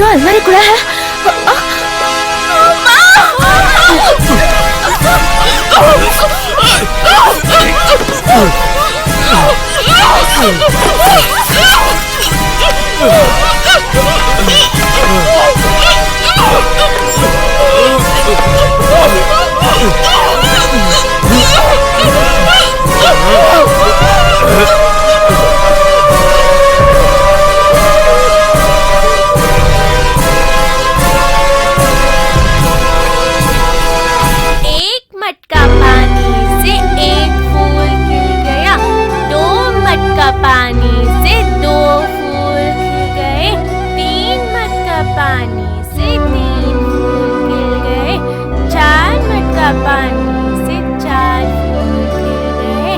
क्यों अलमारी खुला है? एक मटका पानी से एक फूल खिल गया, 2 मटका पानी से 2 फूल खिल गए, 3 मटका पानी से 3 फूल खिल गए, 4 मटका पानी से 4 फूल खिल गए,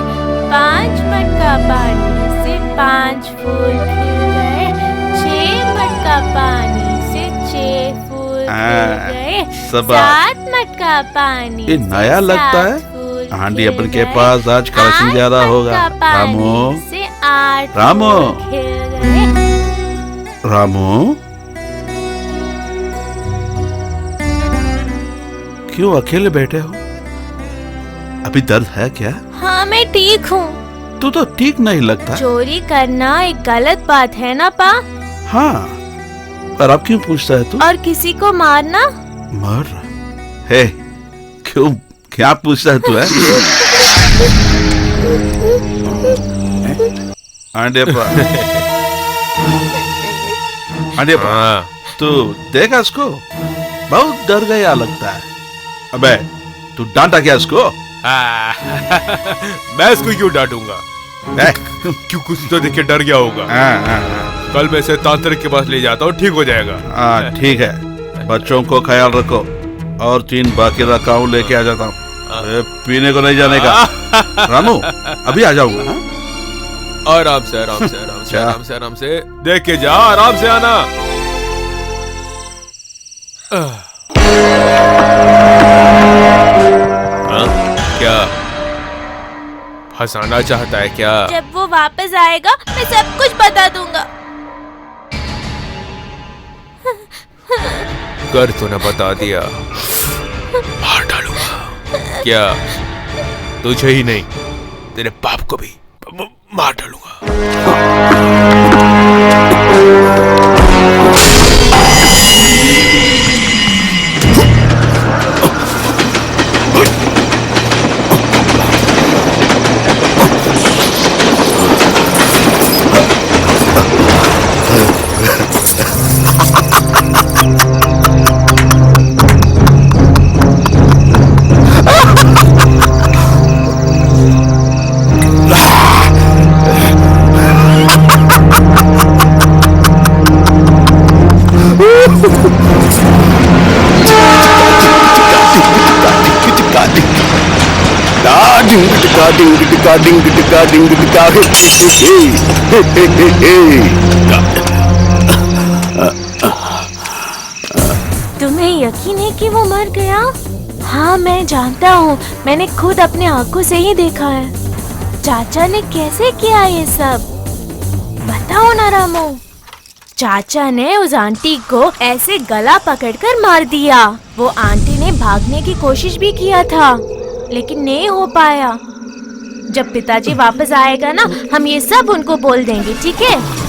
5 मटका पानी से 5 फूल खिल गए, 6 मटका पानी से 6 फूल खिल गए, 7 मटका पानी ये नया लगता है। हांडी अपन के पास आज कलेक्शन ज्यादा होगा। रामू, से 8 रामू, फूल खिल गए। रामू, क्यों अकेले बैठे हो? अभी दर्द है क्या? हाँ मैं ठीक हूँ। तू तो ठीक नहीं लगता। चोरी करना एक गलत बात है ना पा? हाँ, पर अब क्यों पूछता है तू? और किसी को मारना? मर है क्यों? क्या पूछता है तू? है आंडेपा, आंडेपा, तू देखा इसको? बहुत डर गया लगता है। अबे तू डांटा क्या इसको? मैं इसको क्यों डांटूंगा? क्यों, कुछ तो देख के डर गया होगा। कल मैं इसे तांत्रिक के पास ले जाता हूँ, ठीक हो जाएगा। हाँ ठीक है, बच्चों को ख्याल रखो और 3 बाकी रकाऊ लेके आ जाता हूँ। पीने को नहीं जाने का। रामू अभी आ जाऊंगा। आराम से आराम से आराम से आराम से आराम से देख के जा, आराम से आना। क्या फंसाना चाहता है क्या? जब वो वापस आएगा मैं सब कुछ बता दूंगा। कर तूने बता दिया, मार डालूंगा। क्या तुझे ही नहीं, तेरे बाप को भी मार डालूंगा। तुम्हें यकीन है कि वो मर गया? हाँ मैं जानता हूँ, मैंने खुद अपने आंखों से ही देखा है। चाचा ने कैसे किया ये सब? बताओ ना रामू। चाचा ने उस आंटी को ऐसे गला पकड़कर मार दिया। वो आंटी ने भागने की कोशिश भी किया था, लेकिन नहीं हो पाया। जब पिताजी वापस आएगा ना, हम ये सब उनको बोल देंगे, ठीक है?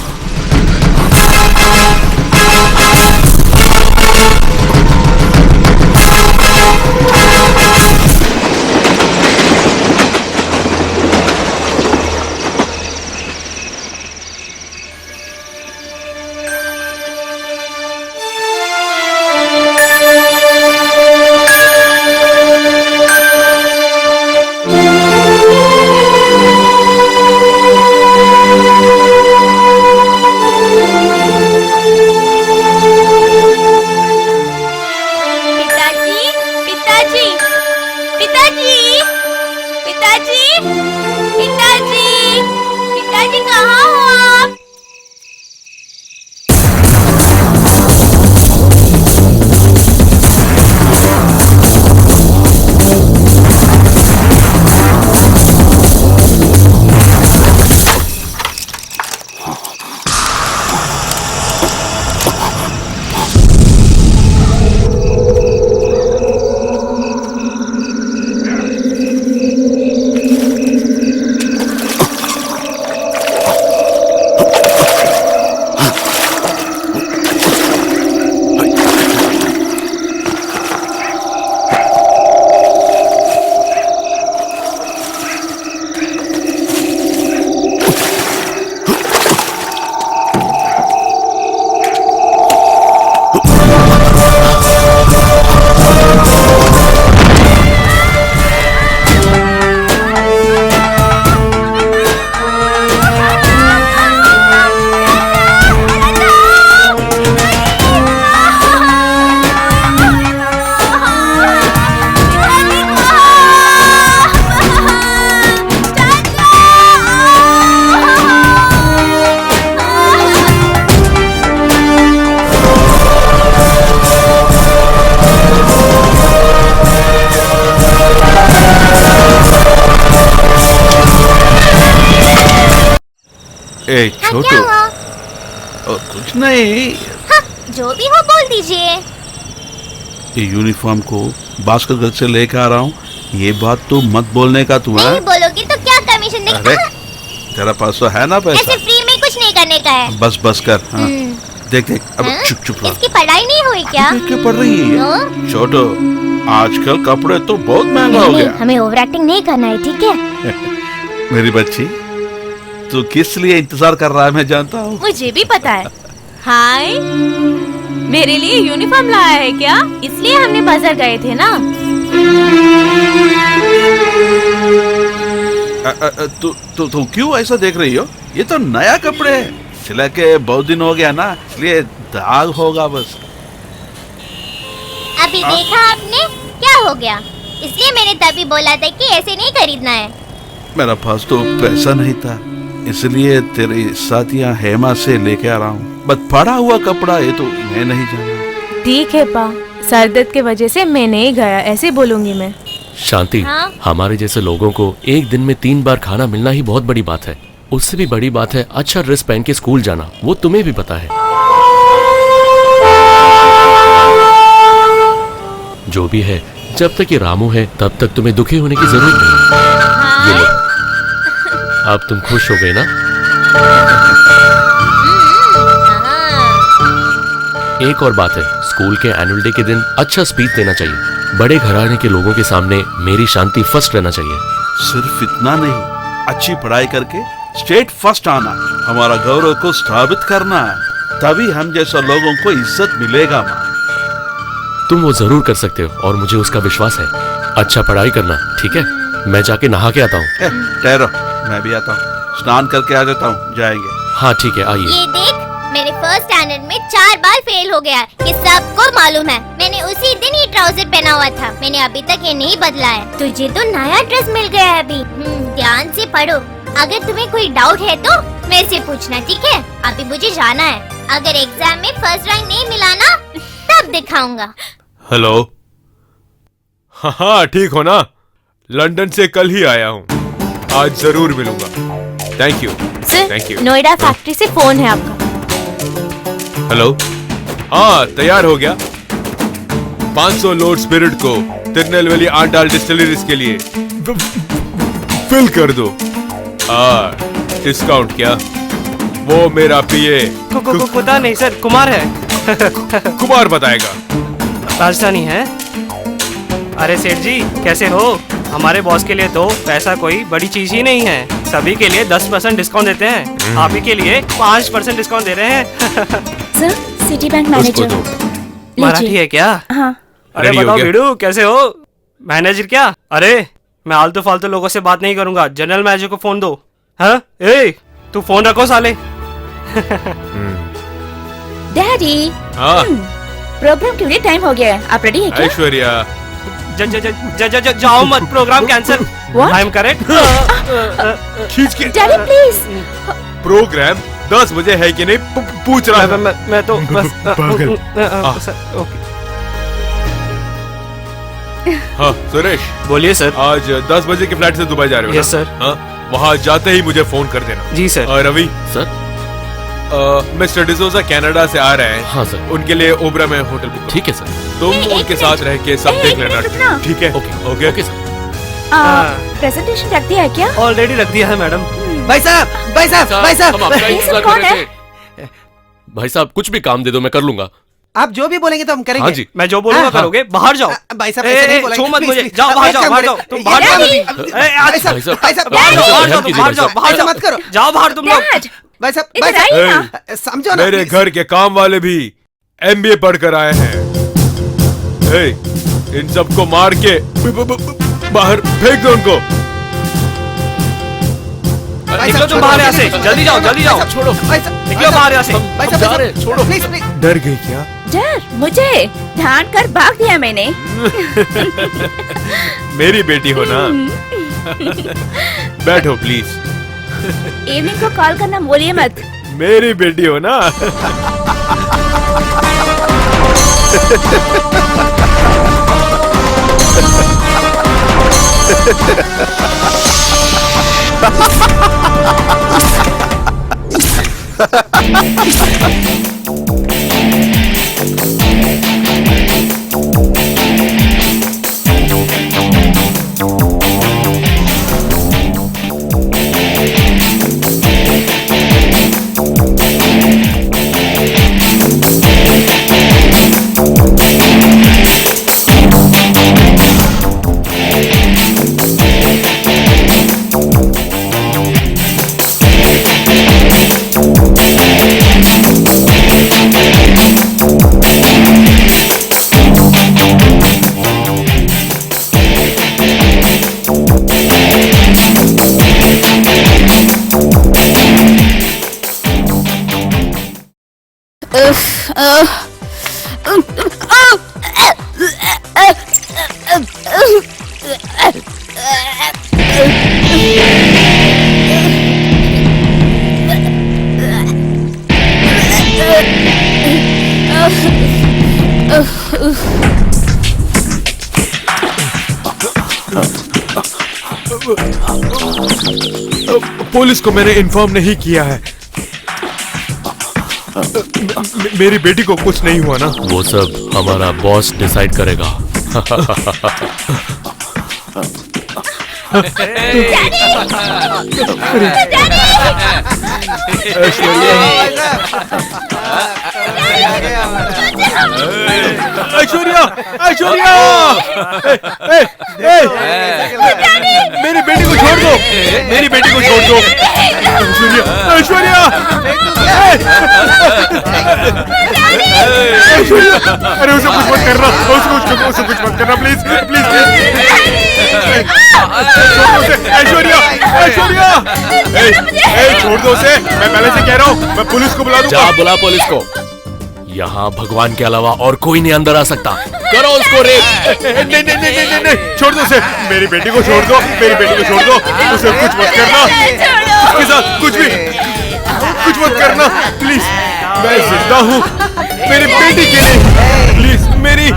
ए हाँ, छोटू। क्या हुआ? कुछ नहीं, हाँ, जो भी हो बोल दीजिए। ये यूनिफॉर्म को भास्कर घर से लेकर आ रहा हूँ, ये बात तो मत बोलने का तू है। नहीं बोलोगी तो क्या कमीशन अरे देगा? तेरा पास तो है ना पैसा। ऐसे फ्री में कुछ नहीं करने का है। बस कर। हाँ। देख अब हाँ? चुप रहो। इसकी पढ़ाई नहीं हुई क्या? क्या पढ़ रही है हाँ? छोटो? आजकल कपड़े तो बहुत महंगा हो गया। हमें ओवर एक्टिंग नहीं करना है, ठीक है? मेरी बच्ची, तू किस लिए इंतजार कर रहा है मैं जानता हूँ। मुझे भी पता है। हाय, मेरे लिए यूनिफॉर्म लाया है क्या? इसलिए हमने बाजार गए थे ना। तू क्यों ऐसा देख रही हो? ये तो नया कपड़े है, सिला के बहुत दिन हो गया ना, इसलिए दाग होगा बस। अभी देखा आपने क्या हो गया? इसलिए मैंने तभी बोला था कि ऐसे नहीं खरीदना है। मेरा पास तो पैसा नहीं था, इसलिए तेरी साथियां हेमा से लेके आ रहा हूँ। बस पड़ा हुआ कपड़ा ये तो मैं नहीं जाना। ठीक है पा, सरदर्द के वजह से मैं नहीं गया, ऐसे बोलूंगी मैं। शांति, हाँ? हमारे जैसे लोगों को एक दिन में 3 बार खाना मिलना ही बहुत बड़ी बात है। उससे भी बड़ी बात है अच्छा ड्रेस पहन के स्कूल जाना, वो तुम्हें भी पता है। जो भी है, जब तक ये रामू है तब तक तुम्हें दुखी होने की जरूरत नहीं। ये लो, अब तुम खुश हो गए ना? एक और बात है, स्कूल के एनुअल डे के दिन अच्छा स्पीच देना चाहिए। बड़े घराने के लोगों के सामने मेरी शांति फर्स्ट रहना चाहिए। सिर्फ इतना नहीं, अच्छी पढ़ाई करके स्टेट फर्स्ट आना, हमारा गौरव को स्थापित करना, तभी हम जैसा लोगों को इज्जत मिलेगा। माँ, तुम वो जरूर कर सकते हो और मुझे उसका विश्वास है। अच्छा पढ़ाई करना, ठीक है? मैं जाके नहा के आता हूँ। ठहरो, मैं भी आता हूँ, स्नान करके आ जाता हूँ, जाएंगे। हाँ ठीक है, आइए। ये देख, मेरे फर्स्ट स्टैंडर्ड में 4 बार फेल हो गया, ये सबको मालूम है। मैंने उसी दिन ही ट्राउजर पहना हुआ था, मैंने अभी तक ये नहीं बदला है। तुझे तो नया ड्रेस मिल गया है अभी। ध्यान से पढ़ो, अगर तुम्हें कोई डाउट है तो मेरे से पूछना, ठीक है? अभी मुझे जाना है, अगर एग्जाम में फर्स्ट रैंक नहीं मिला ना तब दिखाऊंगा। हेलो। हाँ ठीक हो ना? लंदन से कल ही आया हूँ, आज जरूर मिलूंगा। Thank you. Thank sir, you. Noida factory से फोन है आपका। हेलो। हाँ तैयार हो गया। 500 लोड स्पिरिट को तिरुनेलवेली आंडाल डिस्टिलरीज के लिए फिल कर दो। डिस्काउंट क्या? वो मेरा पीए पता नहीं सर, कुमार है। कुमार बताएगा। राजधानी है। अरे सेठ जी कैसे हो? हमारे बॉस के लिए तो पैसा कोई बड़ी चीज ही नहीं है, सभी के लिए 10% डिस्काउंट देते हैं। आप ही के लिए 5% डिस्काउंट दे रहे हैं। सर, सिटी बैंक उसको मैनेजर। दो। मराठी है क्या? हाँ। अरे Ready हो बताओ गया? वीडू कैसे हो? मैनेजर क्या? अरे मैं आलतू फालतू लोगों से बात नहीं करूंगा, जनरल मैनेजर को फोन दो। हाँ ए तू फोन रखो साले। डैडी, हाँ प्रोग्राम के लिए टाइम हो गया है, आप रेडी है क्या? ऐश्वर्या, जाओ मत, program cancel. What? I am correct. खींच के। Daddy please. प्रोग्राम 10 बजे है कि नहीं पूछ रहा है। मैं तो बस पागल। ओके। हाँ सुरेश, बोलिए सर। आज 10 बजे के फ्लाइट से दुबई जा रहे हो ना? Yes sir. हाँ, वहाँ जाते ही मुझे फोन कर देना। जी सर। और Ravi sir. Mister D'Souza Canada से आ रहे हैं। हाँ सर। उनके लिए ओबरा में होटल बुक। ठीक है सर। तुम एक उनके मिनट। साथ रह के सब एक देख मिनट लेना, रुकना। ठीक है? Okay okay okay sir. Presentation रख दिया है क्या? ऑलरेडी रख दिया है मैडम। भाई साहब भाई साहब भाई हम आपका साहब इंतजार कौन कर रहे थे। भाई साहब कुछ भी काम दे दो, मैं कर लूंगा। आप जो भी बोलेंगे तो हम करेंगे। हाँ जी। मैं जो बोलूंगा हाँ, करोगे। बाहर जाओ। भाई साहब ऐसे नहीं बोलेंगे। छू मत Please, मुझे। please. जाओ बाहर एक जाओ, काम बाहर करो। जाओ, तुम बाहर ये जाओ। नहीं, आज भाई साहब भाई साहब बाहर जाओ, बाहर जाओ, कीजिए बाहर जाओ, बाहर ऐसा जाओ, मत करो। जाओ बाहर तुम लोग। डैड, भाई साहब इधर आइए ना। समझो ना मेरे please. घर के काम वाले भी MBA पढ़कर आए हैं। ए, इन सबको मार के बाहर फेंक दो उनको। भाई निकलो साहब, तुम बाहर छोड़ो, यहाँ से। छोड़ो, जल्दी जाओ, जल्दी जाओ। छोड़ो भाई साहब, निकलो बाहर यहाँ से। भाई साहब, जा रहे हैं, छोड़ो। Please please. डर गई क्या? डर मुझे ढांढ कर भाग दिया मैंने। मेरी बेटी हो ना? बैठो प्लीज। इवनिंग को कॉल करना बोलिए मत। मेरी बेटी हो ना? पुलिस को मैंने इन्फॉर्म नहीं किया है। मेरी बेटी को कुछ नहीं हुआ ना? वो सब हमारा बॉस डिसाइड करेगा। ऐश्वर्या, ऐश्वर्या, मेरी बेटी को छोड़ दो, मेरी बेटी को छोड़ दो। ऐश्वर्या, ऐश्वर्या, अरे उसे कुछ मत करना, उसे कुछ मत करना, please please please. Aishwarya, Aishwarya, छोड़ दो उसे, मैं पहले से कह रहा हूँ, मैं पुलिस को बुला दूंगा। जा बुला पुलिस को। यहाँ भगवान के अलावा और कोई नहीं अंदर आ सकता। करो उसको रेप। नहीं नहीं नहीं नहीं नहीं, छोड़ दो उसे, मेरी बेटी को छोड़ दो, मेरी बेटी को छोड़ दो, उसे कुछ मत करना, उसके साथ कुछ मत करना, प्लीज। मैं जिंदा हूँ मेरी बेटी के लिए, प्लीज मेरी।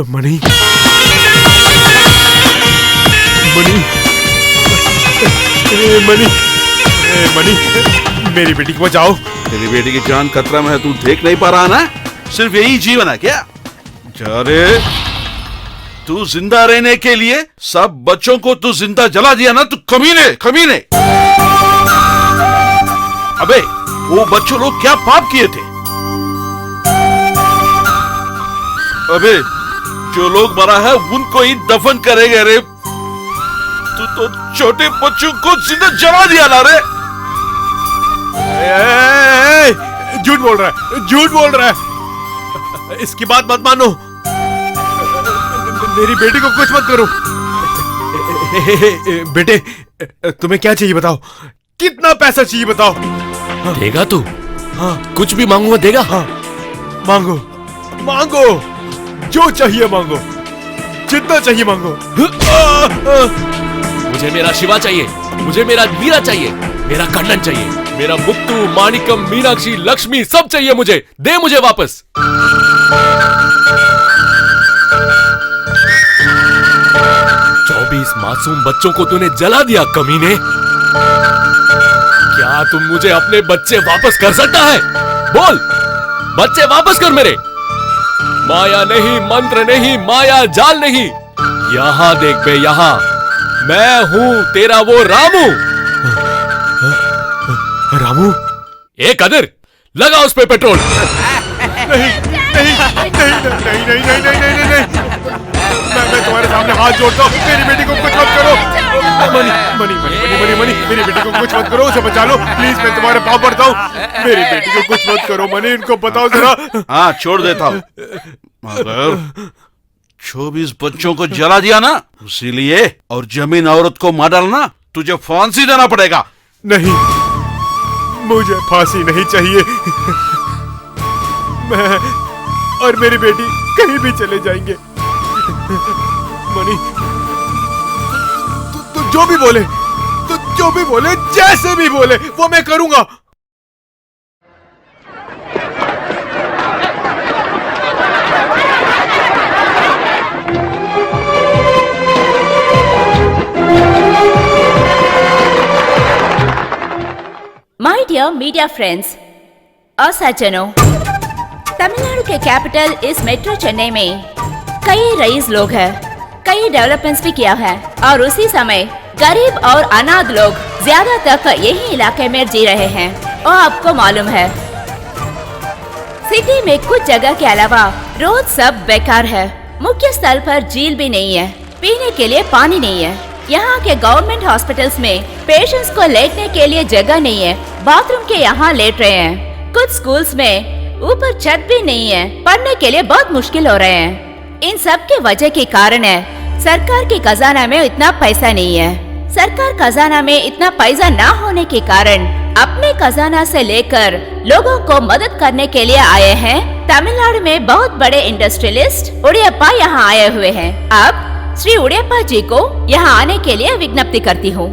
मणि, मणि, मणि, मणि, मेरी बेटी को बचाओ। तेरी बेटी की जान खतरा में है, तू देख नहीं पा रहा ना? सिर्फ यही जीवन है क्या? जा रे, तू जिंदा रहने के लिए सब बच्चों को तू जिंदा जला दिया ना? तू कमीने, कमीने। अबे वो बच्चों लोग क्या पाप किए थे? अबे जो लोग मरा है उनको ही दफन करेंगे रे। तू तो छोटे बच्चों को जिंदा जला दिया ना रे। झूठ बोल रहा है, झूठ बोल रहा है, इसकी बात मत मानो, मेरी बेटी को कुछ मत करो। बेटे, तुम्हें क्या चाहिए बताओ, कितना पैसा चाहिए बताओ? देगा तू? हाँ, कुछ भी मांगूंगा देगा? हाँ, मांगो, मांगो, जो चाहिए मांगो, जितना चाहिए मांगो। मुझे मेरा शिवा चाहिए, मुझे मेरा मीरा चाहिए, मेरा कन्नन चाहिए, मेरा मुक्तू, माणिकम, मीनाक्षी, लक्ष्मी सब चाहिए मुझे। दे मुझे वापस। 24 मासूम बच्चों को तूने जला दिया कमीने। क्या तुम मुझे अपने बच्चे वापस कर सकता है? बोल, बच्चे वापस कर मेरे। माया नहीं, मंत्र नहीं, माया जाल नहीं। यहां देख बे, यहां मैं हूं तेरा वो रामू। रामू? ए कदर, लगा उस पे पेट्रोल। नहीं नहीं नहीं नहीं नहीं नहीं नहीं नहीं नहीं, मैं तुम्हारे सामने हाथ जोड़ता हूँ, मेरी बेटी को कुछ मत करो। मणि, मणि, मणि, मणि, मणि, मणि, मेरी बेटी को कुछ मत करो, उसे बचा लो प्लीज, मैं तुम्हारे पाँव पड़ता हूँ, मेरी बेटी को कुछ मत करो मणि, इनको बताओ जरा। हाँ, छोड़ देता हूँ, मगर 24 बच्चों को जला दिया ना, इसीलिए और जमीन औरत को मार डालना, तुझे फांसी देना पड़ेगा। नहीं, मुझे फांसी नहीं चाहिए, मैं और मेरी बेटी कहीं भी चले जाएंगे। मणि, तू जो भी बोले, तू जो भी बोले, जैसे भी बोले, वो मैं करूंगा। माय डियर मीडिया फ्रेंड्स और सज्जनों, तमिलनाडु के कैपिटल इस मेट्रो चेन्नई में कई रईस लोग हैं, कई डेवलपमेंट्स भी किया है और उसी समय गरीब और अनाथ लोग ज्यादातर यही इलाके में जी रहे हैं। और आपको मालूम है, सिटी में कुछ जगह के अलावा रोड सब बेकार है। मुख्य स्थल पर झील भी नहीं है, पीने के लिए पानी नहीं है। यहाँ के गवर्नमेंट हॉस्पिटल्स में पेशेंट्स को लेटने के लिए जगह नहीं है, बाथरूम के यहाँ लेट रहे हैं। कुछ स्कूल्स में ऊपर छत भी नहीं है, पढ़ने के लिए बहुत मुश्किल हो रहे हैं। इन सब के वजह के कारण है सरकार के खजाना में इतना पैसा नहीं है। सरकार खजाना में इतना पैसा ना होने के कारण अपने खजाना से लेकर लोगों को मदद करने के लिए आए हैं। तमिलनाडु में बहुत बड़े इंडस्ट्रियलिस्ट उड़ियप्पा यहाँ आए हुए हैं। अब श्री उड़ियप्पा जी को यहाँ आने के लिए विज्ञप्ति करती हूँ।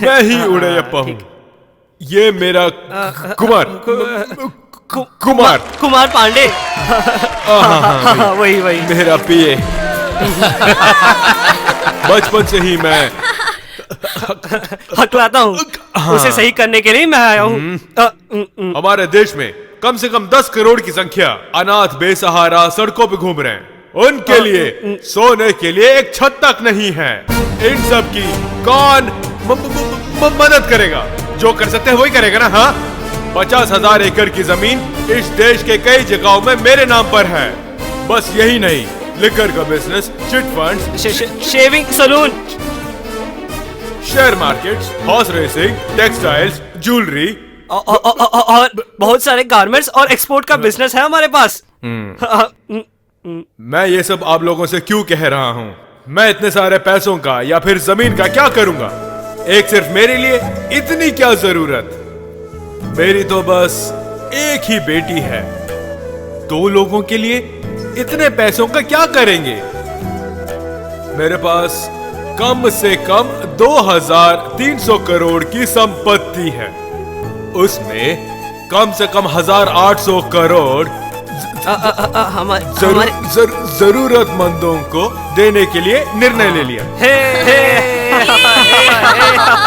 मैं ही उड़ैयप्पा हूँ। ये मेरा कुमार कुमार पांडे। वही मेरा पीए। बचपन से ही मैं हकलाता हूँ, उसे सही करने के लिए मैं आया हूँ। हमारे देश में कम से कम 10 करोड़ की संख्या अनाथ बेसहारा सड़कों पे घूम रहे हैं। उनके लिए सोने के लिए एक छत तक नहीं है। इन सब की कौन मदद करेगा? जो कर सकते हैं वही करेगा ना। हाँ, 50,000 एकड़ की जमीन इस देश के कई जगहों में मेरे नाम पर है। बस यही नहीं, लिकर का business, chit funds, shaving salon, share markets, horse racing, textiles, jewellery और बहुत सारे गारमेंट्स और एक्सपोर्ट का बिजनेस है हमारे पास। मैं ये सब आप लोगों से क्यों कह रहा हूँ? मैं इतने सारे पैसों का या फिर जमीन का क्या करूंगा? एक सिर्फ मेरे लिए इतनी क्या जरूरत? मेरी तो बस एक ही बेटी है। 2 लोगों के लिए इतने पैसों का क्या करेंगे? मेरे पास कम से कम 2300 करोड़ की संपत्ति है। उसमें कम से कम 1800 करोड़ जरूरतमंदों को देने के लिए निर्णय ले लिया।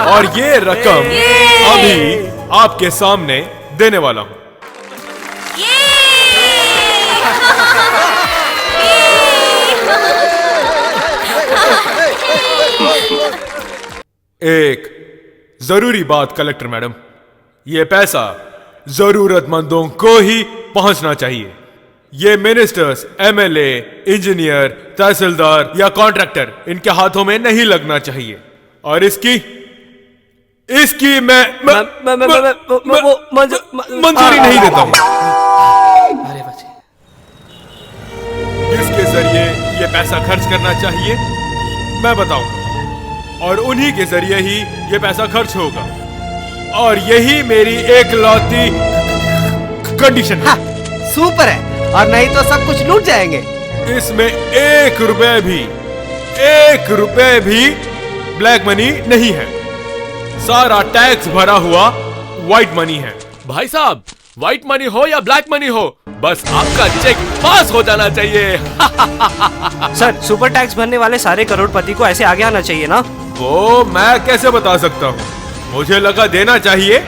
और ये रकम अभी आपके सामने देने वाला हूं। एक जरूरी बात कलेक्टर मैडम, ये पैसा जरूरतमंदों को ही पहुंचना चाहिए। ये मिनिस्टर्स, एमएलए, इंजीनियर, तहसीलदार या कॉन्ट्रैक्टर, इनके हाथों में नहीं लगना चाहिए। और इसकी मैं मंजूरी नहीं देता हूं। किसके जरिए ये पैसा खर्च करना चाहिए मैं बताऊंगा, और उन्हीं के जरिए ही ये पैसा खर्च होगा। और यही मेरी एकलौती कंडीशन है। सुपर है, और नहीं तो सब कुछ लूट जाएंगे। इसमें 1 रुपए भी ब्लैक मनी नहीं है। सारा टैक्स भरा हुआ व्हाइट मनी है। भाई साहब, व्हाइट मनी हो या ब्लैक मनी हो, बस आपका चेक पास हो जाना चाहिए। सर, सुपर टैक्स भरने वाले सारे करोड़पति को ऐसे आगे आना चाहिए ना। वो मैं कैसे बता सकता हूँ? मुझे लगा देना चाहिए,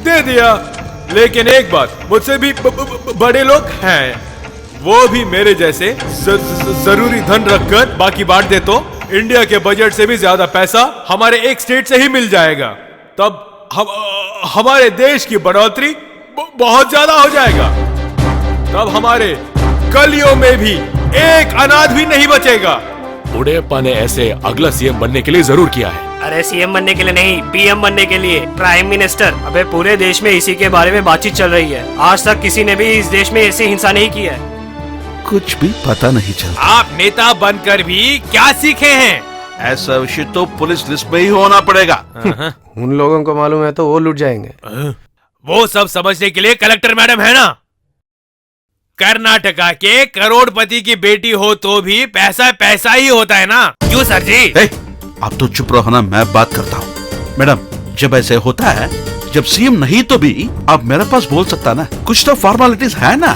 दे दिया। लेकिन एक बात, मुझसे भी बड़े लोग हैं, वो भी मेरे जैसे जरूरी धन रखकर बाकी बांट दे तो इंडिया के बजट से भी ज्यादा पैसा हमारे एक स्टेट से ही मिल जाएगा। तब हमारे देश की बढ़ोतरी बहुत ज्यादा हो जाएगा। तब हमारे गलियों में भी एक अनाथ भी नहीं बचेगा। उड़ैयप्पा ने ऐसे अगला सीएम बनने के लिए जरूर किया है। अरे सीएम बनने के लिए नहीं, पीएम बनने के लिए, प्राइम मिनिस्टर। अबे पूरे देश में इसी के बारे में बातचीत चल रही है। आज तक किसी ने भी इस देश में ऐसी हिंसा नहीं की है। कुछ भी पता नहीं चलता। आप नेता बनकर भी क्या सीखे हैं? ऐसा विषय तो पुलिस लिस्ट में ही होना पड़ेगा। उन लोगों को मालूम है तो वो लूट जाएंगे। वो सब समझने के लिए कलेक्टर मैडम है ना। कर्नाटका के करोड़पति की बेटी हो तो भी पैसा पैसा ही होता है ना, क्यों सर जी? अब तो चुप रहो ना, मैं बात करता हूँ। मैडम, जब ऐसे होता है, जब सीएम नहीं तो भी आप मेरे पास बोल सकता ना, कुछ तो फॉर्मेलिटीज है ना।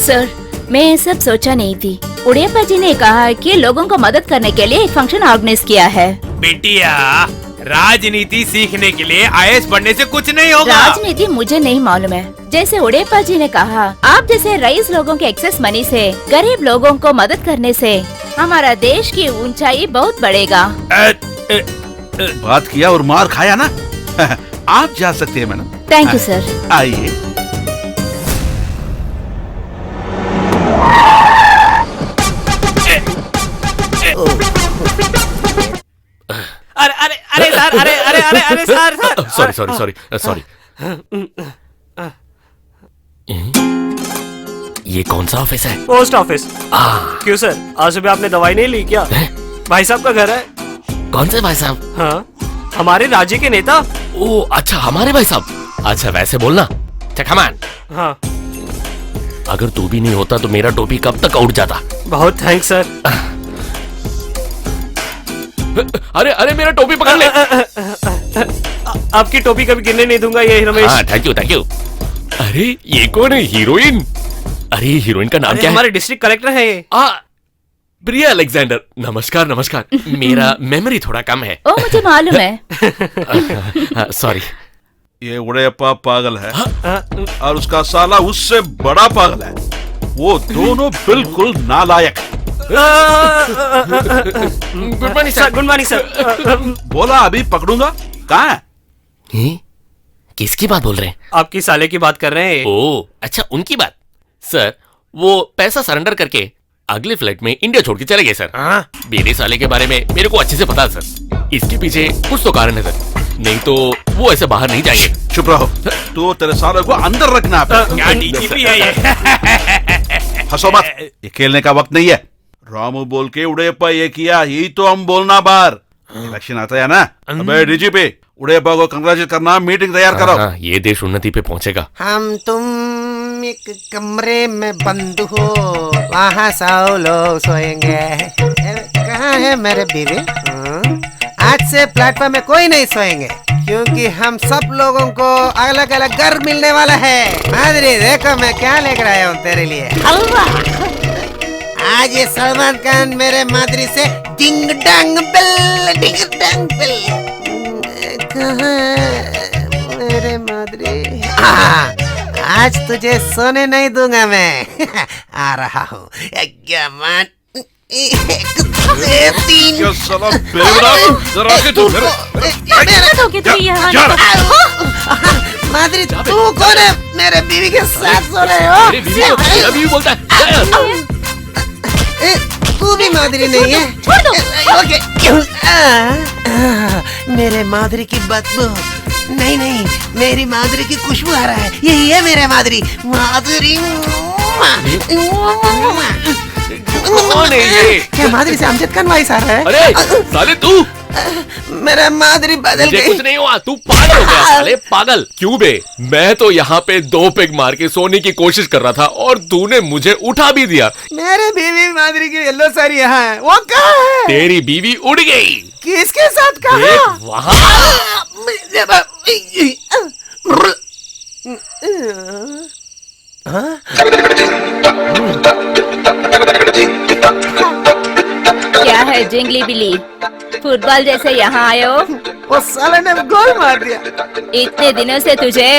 सर, मैं ये सब सोचा नहीं थी। उड़ियप्पा जी ने कहा कि लोगों को मदद करने के लिए एक फंक्शन ऑर्गेनाइज किया है। बेटिया, राजनीति सीखने के लिए आईएएस बनने से कुछ नहीं होगा। राजनीति मुझे नहीं मालूम है। जैसे उड़ियप्पा जी ने कहा, आप जैसे रईस लोगों के एक्सेस मनी से गरीब लोगों को मदद करने से हमारा देश की ऊंचाई बहुत बढ़ेगा। बात किया और मार खाया ना। आप जा सकते हैं मैडम। Thank you sir. आइए। अरे अरे अरे सर, अरे अरे अरे अरे sir sorry sorry sorry sorry. ये कौन सा ऑफिस है? Post office. क्यों सर, आज सुबह आपने दवाई नहीं ली क्या? भाई साहब का घर है। कौन से भाई साहब? हाँ, हमारे राज्य के नेता। ओ अच्छा, हमारे भाई साहब। अच्छा वैसे बोलना। कमान। हाँ। अगर तू भी नहीं होता तो मेरा टोपी कब तक उड़ जाता। बहुत थैंक्स सर। अरे अरे मेरा टोपी पकड़ ले। आपकी टोपी कभी गिरने नहीं दूंगा ये रमेश। हाँ, थैंक यू थैंक यू। अरे ये कौन है? हीरोइन? अरे हीरोइन का नाम क्या है? हमारे डिस्ट्रिक्ट कलेक्टर है ये। प्रिया अलेक्जेंडर। नमस्कार नमस्कार। मेरा मेमोरी थोड़ा कम है। ओ मुझे मालूम है। सॉरी। ये उड़ियप्पा पागल है और उसका साला उससे बड़ा पागल है। वो दोनों बिल्कुल नालायक है। Good morning sir. Good morning sir. बोला अभी पकड़ूंगा। कहाँ है? किसकी बात बोल रहे हैं? आपकी साले की बात कर रहे हैं। ओ अच्छा, उनकी बात। सर वो पैसा सरेंडर करके अगले फ्लाइट में इंडिया छोड़ के चले गए सर। मेरे साले के बारे में मेरे को अच्छे से पता है सर। इसके पीछे कुछ तो कारण है सर, नहीं तो वो ऐसे बाहर नहीं जाएंगे। चुप रहो। तो तेरे साले को अंदर रखना क्या डीजीपी है ये? हंसो मत, ये खेलने का वक्त नहीं है। रामू बोल के उड़ियप्पा ये किया, यही तो हम बोलना बार। इलेक्शन आता है ना। अबे डीजीपी, उड़ियप्पा को कंग्रेचुलेट करना, मीटिंग तैयार करो। ये देश उन्नति पे पहुंचेगा। हम तुम एक कमरे में बंद हो, वहाँ 100 लोग सोएंगे। कहाँ है मेरे बीवी? आज से प्लेटफॉर्म में कोई नहीं सोएंगे, क्योंकि हम सब लोगों को अलग अलग घर मिलने वाला है। माधुरी देखो मैं क्या लेकर आया हूँ तेरे लिए। हलवा। आज ये सलमान खान मेरे माधुरी से डिंग डांग बेल, डिंग डांग बेल। कहाँ मेरे माधुरी? आज तुझे सोने नहीं दूंगा मैं। आ रहा हूँ। 3 माधुरी तू कौन है? मेरे बीवी के साथ सो रहे हो? मेरी बीवी को मेरा बीवी बोलता है। तू भी माधुरी नहीं है? छोड़ दो। मेरे माधुरी की बदबू। नहीं नहीं, मेरी माधुरी की खुशबू आ रहा है। यही है मेरे माधुरी। माधुरी कौन है ये? क्या माधुरी से अमजद खान वाइस आ रहा है? अरे साले तू। मेरा माधुरी बदल मुझे गई। कुछ नहीं हुआ, तू पागल हो गया साले, पागल। क्यों बे? मैं तो यहाँ पे 2 पेग मार के सोने की कोशिश कर रहा था और तूने मुझे उठा भी दिया। मेरे बीवी माधुरी की येलो साड़ी यहाँ है। वो कहाँ है? तेरी बीवी उड़ गई। किसके साथ? कहाँ? देख वहाँ। क्या है जिंगली बिली, फुटबॉल जैसे यहाँ आए हो? वो साले ने गोल मार दिया। इतने दिनों से तुझे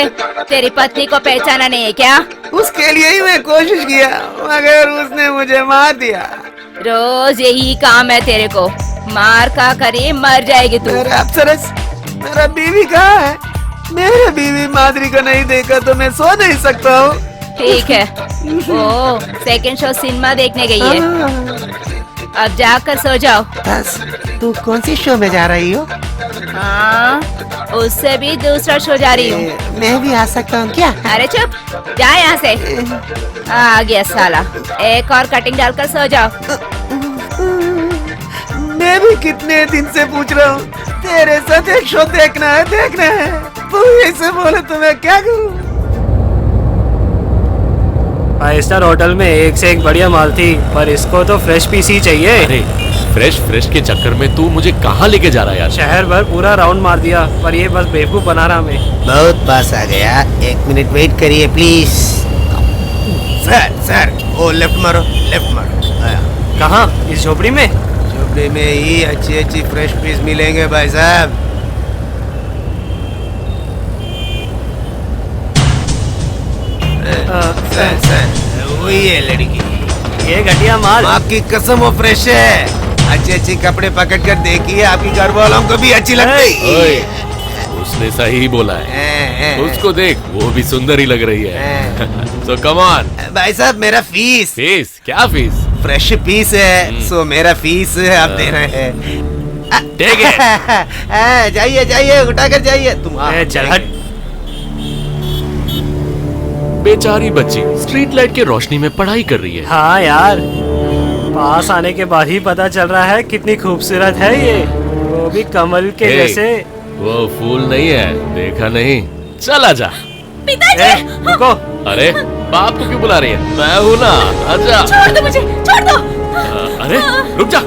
तेरी पत्नी को पहचाना नहीं है क्या? उसके लिए ही मैं कोशिश किया, मगर उसने मुझे मार दिया। रोज यही काम है तेरे को, मार का करी मर जाएगी तू। मेरे अप्सरस, मेरा बीवी कहाँ है? मेरे बीवी माधुरी को नहीं देखा तो मैं सो नहीं सकता हूँ। ठीक है, वो सेकंड शो सिनेमा देखने गई है, अब जाकर सो जाओ। बस, तू कौन सी शो में जा रही हो? हाँ, उससे भी दूसरा शो जा रही हूँ। मैं भी आ सकता हूँ क्या? अरे चुप, जा यहाँ से। आ गया साला, एक और कटिंग डालकर सो जाओ। मैं भी कितने दिन से पूछ रहा हूँ, तेरे साथ एक शो देखना है, देखना है। तू ऐसे बोले तो मैं क्या करूँ? फाइव स्टार होटल में एक से एक बढ़िया माल थी, पर इसको तो फ्रेश पीस ही चाहिए। अरे फ्रेश के चक्कर में तू मुझे कहाँ लेके जा रहा है यार? शहर भर पूरा राउंड मार दिया, पर ये बस बेवकूफ बना रहा हमें। बहुत पास आ गया, 1 मिनट वेट करिए प्लीज। सर वो लेफ्ट मारो, लेफ्ट मारो। कहाँ? इस झोपड़ी में? झोपड़ी में ही अच्छी फ्रेश पीस मिलेंगे भाई साहब। सर वही है लड़की। ये घटिया माल। आपकी कसम वो फ्रेश है। अच्छे कपड़े पकड़ कर देखिए, आपकी घर वालों को भी अच्छी लगती ओए, उसने सही बोला है। उसको देख, वो भी सुंदर ही लग रही है। So come on। भाई साहब मेरा फीस। फीस? क्या फीस? फ्रेश पीस है, सो मेरा फीस आप दे रहे हैं। ठीक है। जाइए उठा कर जाइए तुम। चल हट। बेचारी बच्ची स्ट्रीट लाइट की रोशनी में पढ़ाई कर रही है। हाँ यार, पास आने के बाद ही पता चल रहा है कितनी खूबसूरत है ये, वो भी कमल के हे, जैसे। वो फूल नहीं है, देखा नहीं? चला जा। पिताजी रुको। अरे बाप को क्यों बुला रही है? मैं हूँ ना, आजा। छोड़ दो मुझे, छोड़ दो। अरे रुक जा,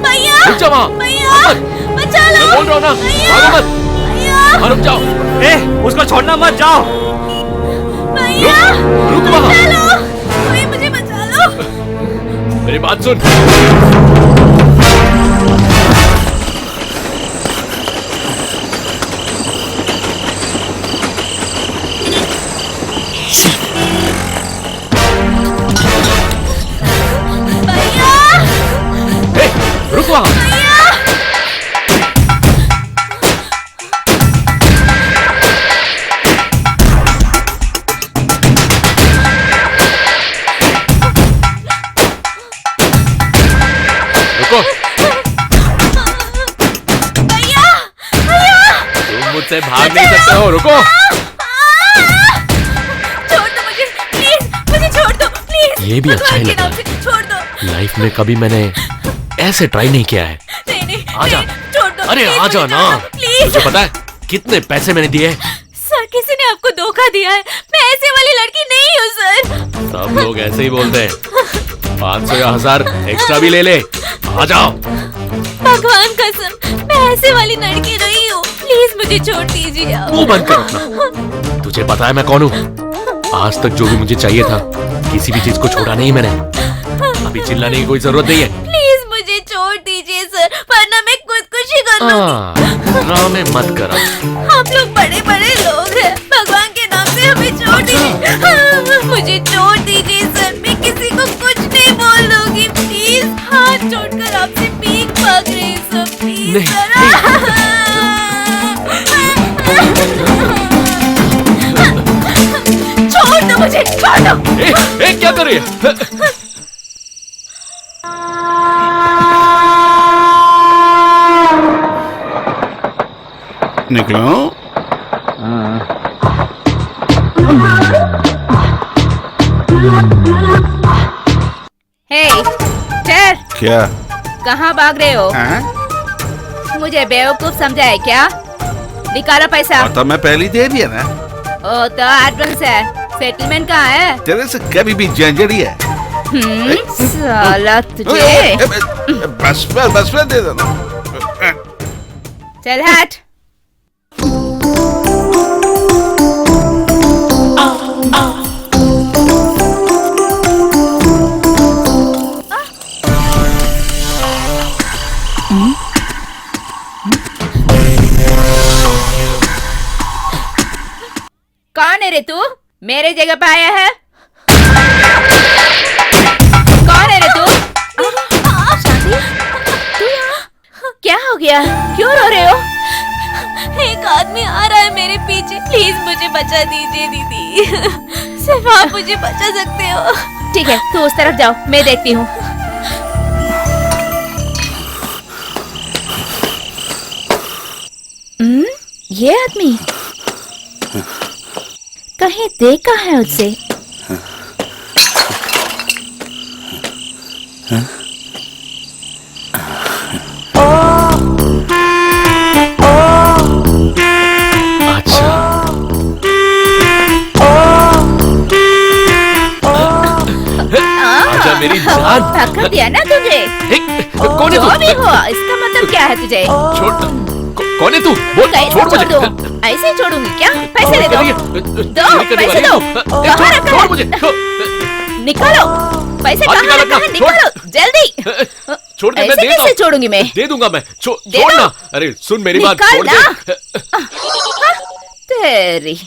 भैया रुक जा वहाँ। भैया बचा लो। मैं बोल रहा हूँ ना, भागो मत। भैया हाँ, रुक जाओ। उसको छोड़ना मत, जाओ। भैया रुक वहाँ। बचा लो, कोई मुझे बचा लो। मेरी बात सुन। भैया रुक वहाँ। रुको। भैया भैया तुम मुझसे भाग नहीं सकते हो, रुको। छोड़ दो मुझे प्लीज, मुझे छोड़ दो प्लीज। ये भी अच्छा ही भगवान के लगा। नाम से छोड़ दो। लाइफ में कभी मैंने ऐसे ट्राई नहीं किया है। नहीं आजा। नहीं, छोड़ दो। अरे प्लीज, आजा मुझे ना। छोड़ दो, प्लीज। तुझे पता है कितने पैसे मैंने दिए? सर किसी ने आपको धोखा दिया है, मैं ऐसे वाली लड़की नहीं हूँ सर। सब लोग ऐसे ही बोलते हैं। 500 या 1000 एक्स्ट्रा भी ले ले। आ जाओ। भगवान कसम, मैं ऐसे वाली लड़की नहीं हूँ, प्लीज मुझे छोड़ दीजिए आप। मुंह बंद कर अपना। तुझे पता है मैं कौन हूँ? आज तक जो भी मुझे चाहिए था, किसी भी चीज को छोड़ा नहीं मैंने। अभी चिल्लाने की कोई जरूरत नहीं है। प्लीज मुझे छोड़ दीजिए सर, वरना मैं खुदकुशी कर लूंगी। ड्रामे मत करो। आप लोग बड़े बड़े लोग हैं, भगवान के नाम से हमें छोड़ दीजिए। मुझे छोड़ दीजिए सर, मैं किसी को कुछ नहीं बोल दूंगी, प्लीज। हाथ जोड़कर आपसे भीख मांग रही हूँ सर, प्लीज नहीं, सर। छोड़ दो मुझे, छोड़ दो। ए, क्या कर रही है? निकलो। हे सर, क्या? कहाँ भाग रहे हो? हाँ? मुझे बेवकूफ समझा है क्या? निकालो पैसा। और तो मैं पहले दे दिया ना। ओ तो एडवांस है, सेटलमेंट कहाँ है? तेरे से कभी भी झंझड़ी है। साला तुझे। बस में दे देना। चल हट। कौन है रे तू? मेरे जगह पे आया है? कौन है रे तू? शादी? तू यहाँ? क्या हो गया? क्यों रो रहे हो? एक आदमी आ रहा है मेरे पीछे, प्लीज मुझे बचा दीजिए दीदी। सिर्फ आप मुझे बचा सकते हो। ठीक है, तू उस तरफ जाओ, मैं देखती हूँ। ये आदमी कहीं देखा है उससे। अच्छा। धक्का दिया ना तुझे? कौन है जो तू? भी हो, इसका मतलब क्या है तुझे? छोड़, कौन है तू? बोल, कैसे छोड़ मुझे। छोड़ दूं? ऐसे ही छोड़ूंगी क्या? पैसे दे दो। पैसे दो। कहाँ रखा छोड़ है? मुझे। निकालो। पैसे हाथ कहाँ निकाल रखा अपना, है? निकालो जल्दी। छोड़ दे, मैं ऐसे देता कैसे हूँ। छोड़ूंगी मैं? दे दूंगा मैं। दे छोड़ दो। ना। अरे सुन मेरी बात, निकाल छोड़ ना। दे। तेरी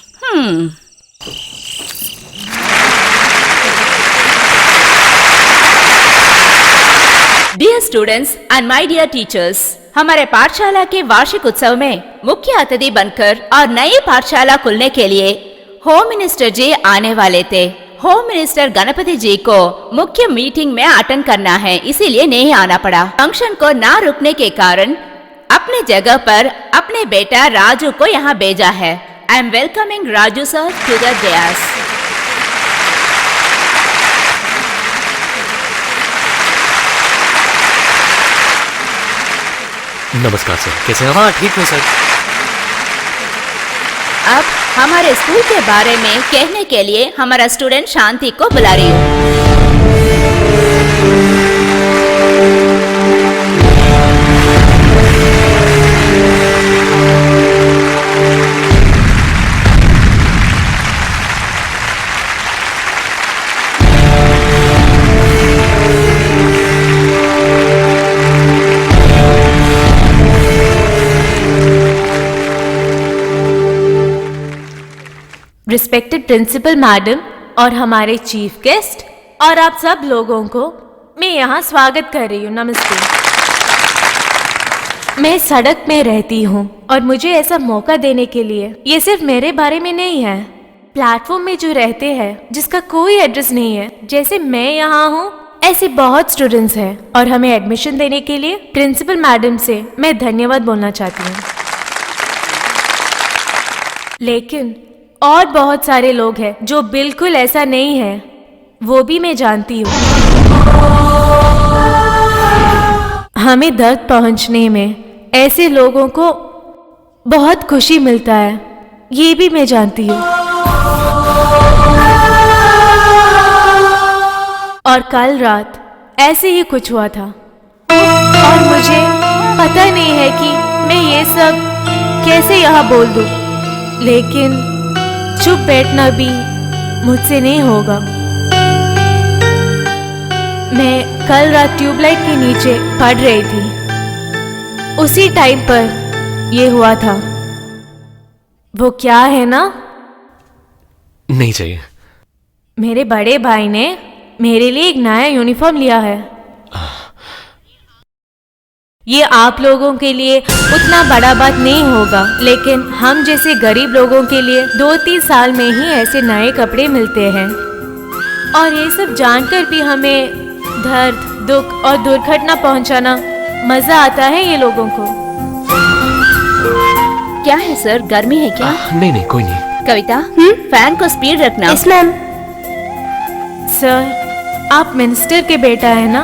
dear students and my dear teachers, हमारे पाठशाला के वार्षिक उत्सव में मुख्य अतिथि बनकर और नई पाठशाला खुलने के लिए होम मिनिस्टर जी आने वाले थे। होम मिनिस्टर गणपति जी को मुख्य मीटिंग में अटेंड करना है, इसीलिए नहीं आना पड़ा। फंक्शन को ना रुकने के कारण अपने जगह पर अपने बेटा राजू को यहाँ भेजा है। I am welcoming Raju sir to the dais. नमस्कार सर, कैसे हैं आप? हाँ ठीक हूँ सर। अब हमारे स्कूल के बारे में कहने के लिए हमारा स्टूडेंट शांति को बुला रही हूँ। रिस्पेक्टेड प्रिंसिपल मैडम और हमारे चीफ गेस्ट और आप सब लोगों को मैं यहाँ स्वागत कर रही हूँ। नमस्ते। मैं सड़क में रहती हूँ और मुझे ऐसा मौका देने के लिए ये सिर्फ मेरे बारे में नहीं है, प्लेटफॉर्म में जो रहते हैं जिसका कोई एड्रेस नहीं है, जैसे मैं यहाँ हूँ, ऐसे बहुत स्टूडेंट्स हैं और हमें एडमिशन देने के लिए प्रिंसिपल मैडम से मैं धन्यवाद बोलना चाहती हूँ। लेकिन और बहुत सारे लोग हैं जो बिल्कुल ऐसा नहीं है, वो भी मैं जानती हूँ। हमें दर्द पहुंचने में ऐसे लोगों को बहुत खुशी मिलता है, ये भी मैं जानती हूँ। और कल रात ऐसे ही कुछ हुआ था और मुझे पता नहीं है कि मैं ये सब कैसे यहाँ बोल दूँ, लेकिन चुप बैठना भी मुझसे नहीं होगा। मैं कल रात ट्यूबलाइट के नीचे पड़ रही थी, उसी टाइम पर ये हुआ था। वो क्या है ना, नहीं चाहिए। मेरे बड़े भाई ने मेरे लिए एक नया यूनिफॉर्म लिया है। ये आप लोगों के लिए उतना बड़ा बात नहीं होगा, लेकिन हम जैसे गरीब लोगों के लिए 2-3 साल में ही ऐसे नए कपड़े मिलते हैं। और ये सब जानकर भी हमें दर्द, दुख और दुर्घटना पहुंचाना मजा आता है ये लोगों को। क्या है सर, गर्मी है क्या? नहीं कोई नहीं। कविता, फैन को स्पीड रखना। Yes ma'am. सर, आप मिनिस्टर के बेटा है ना,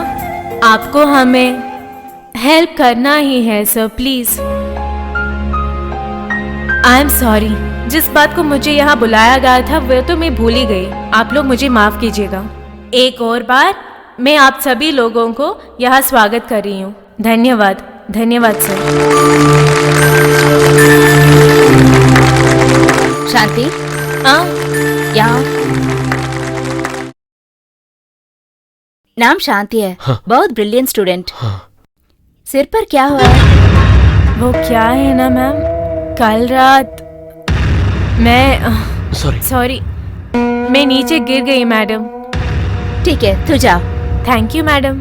आपको हमें हेल्प करना ही है sir, please. I am sorry, जिस बात को मुझे यहाँ बुलाया गया था वो तो मैं भूल ही गई। आप लोग मुझे माफ कीजिएगा। एक और बार मैं आप सभी लोगों को यहाँ स्वागत कर रही हूँ। धन्यवाद, धन्यवाद सर। शांति, यहाँ। नाम शांति है। बहुत ब्रिलियंट स्टूडेंट। सिर पर क्या हुआ है? वो क्या है ना मैम, कल रात मैं सॉरी मैं नीचे गिर गई मैडम। ठीक है, तू जा। Thank you madam.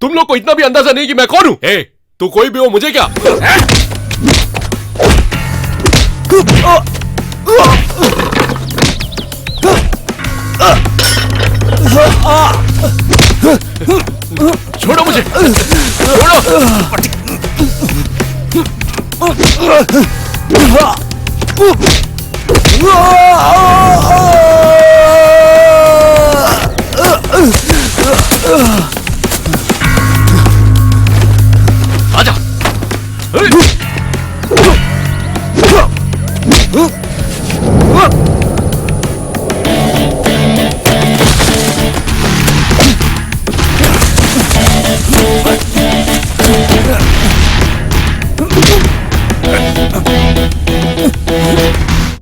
तुम लोग को इतना भी अंदाजा नहीं कि मैं कौन हूं? तू कोई भी हो, मुझे क्या? छोड़ो मुझे, छोड़ो। आजा।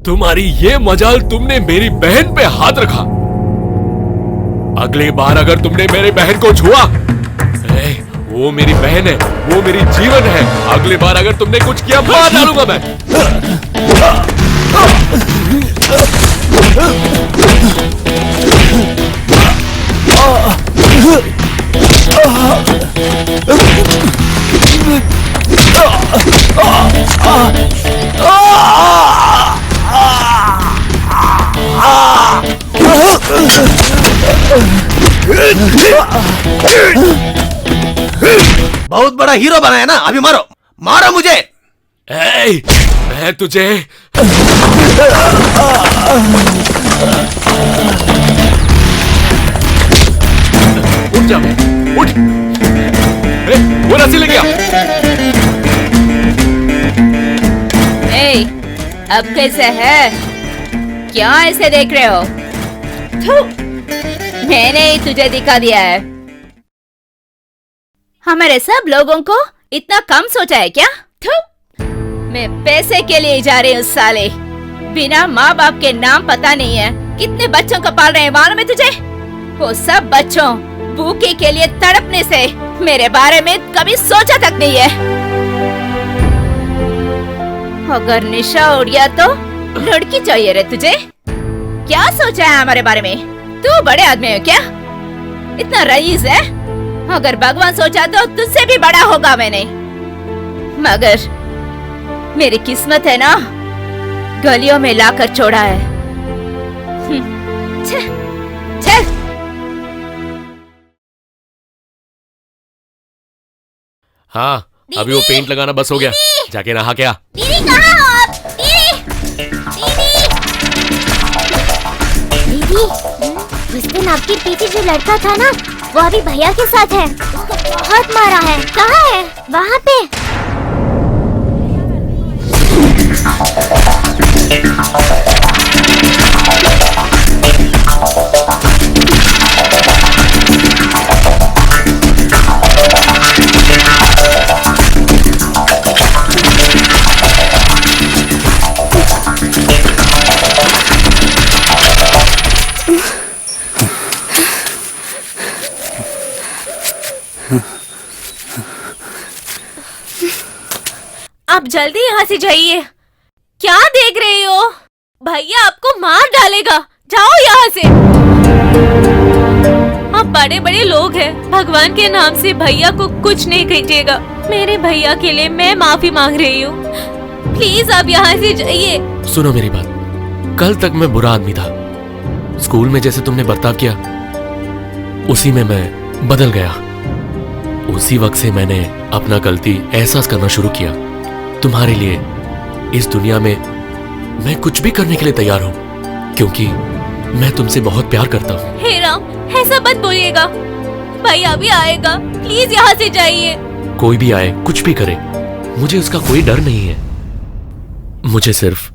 तुम्हारी ये मजाल, तुमने मेरी बहन पे हाथ रखा। अगली बार अगर तुमने मेरी बहन को छुआ, वो मेरी बहन है, वो मेरी जीवन है। अगली बार अगर तुमने कुछ किया, मार डालूंगा मैं। बहुत बड़ा हीरो बना है ना, अभी मारो, मारो मुझे। मैं तुझे उठ जा, उठ। वो रस्सी ले गया। अब कैसे है? क्या ऐसे देख रहे हो? मैंने ही तुझे दिखा दिया है। हमारे सब लोगों को इतना कम सोचा है क्या? मैं पैसे के लिए जा रही हूँ साले। बिना माँ बाप के नाम पता नहीं है कितने बच्चों को पाल रहे हैं, मालूम है तुझे? वो सब बच्चों भूखे के लिए तड़पने से मेरे बारे में कभी सोचा तक नहीं है। अगर निशा उड़ गया तो लड़की चाहिए रे तुझे? क्या सोचा है हमारे बारे में? तू बड़े आदमी हो क्या? इतना रईस है? अगर भगवान सोचा तो तुझसे भी बड़ा होगा मैंने। मगर मेरी किस्मत है ना, गलियों में लाकर छोड़ा है। चल चल। हाँ, अभी वो पेंट लगाना बस हो गया। जाके नहा क्या? दीदी कहाँ हो आप? दीदी उस दिन आपके पीछे जो लड़का था ना, वो अभी भैया के साथ है। उसको बहुत मारा है। कहाँ है? वहाँ पे। आप जल्दी यहाँ से जाइए। क्या देख रही हो? भैया आपको मार डालेगा। जाओ यहाँ से। आप बड़े बड़े लोग हैं, भगवान के नाम से भैया को कुछ नहीं कीजिएगा। मेरे भैया के लिए मैं माफी मांग रही हूँ। प्लीज आप यहाँ से जाइए। सुनो मेरी बात, कल तक मैं बुरा आदमी था। स्कूल में जैसे तुमने बर्ताव किया, उसी में मैं बदल गया। उसी वक्त से मैंने अपना गलती एहसास करना शुरू किया। तुम्हारे लिए इस दुनिया में मैं कुछ भी करने के लिए तैयार हूँ, क्योंकि मैं तुमसे बहुत प्यार करता हूँ। हे राम, ऐसा मत बोलिएगा। भैया भी आएगा। प्लीज यहाँ से जाइए। कोई भी आए, कुछ भी करे, मुझे उसका कोई डर नहीं है। मुझे सिर्फ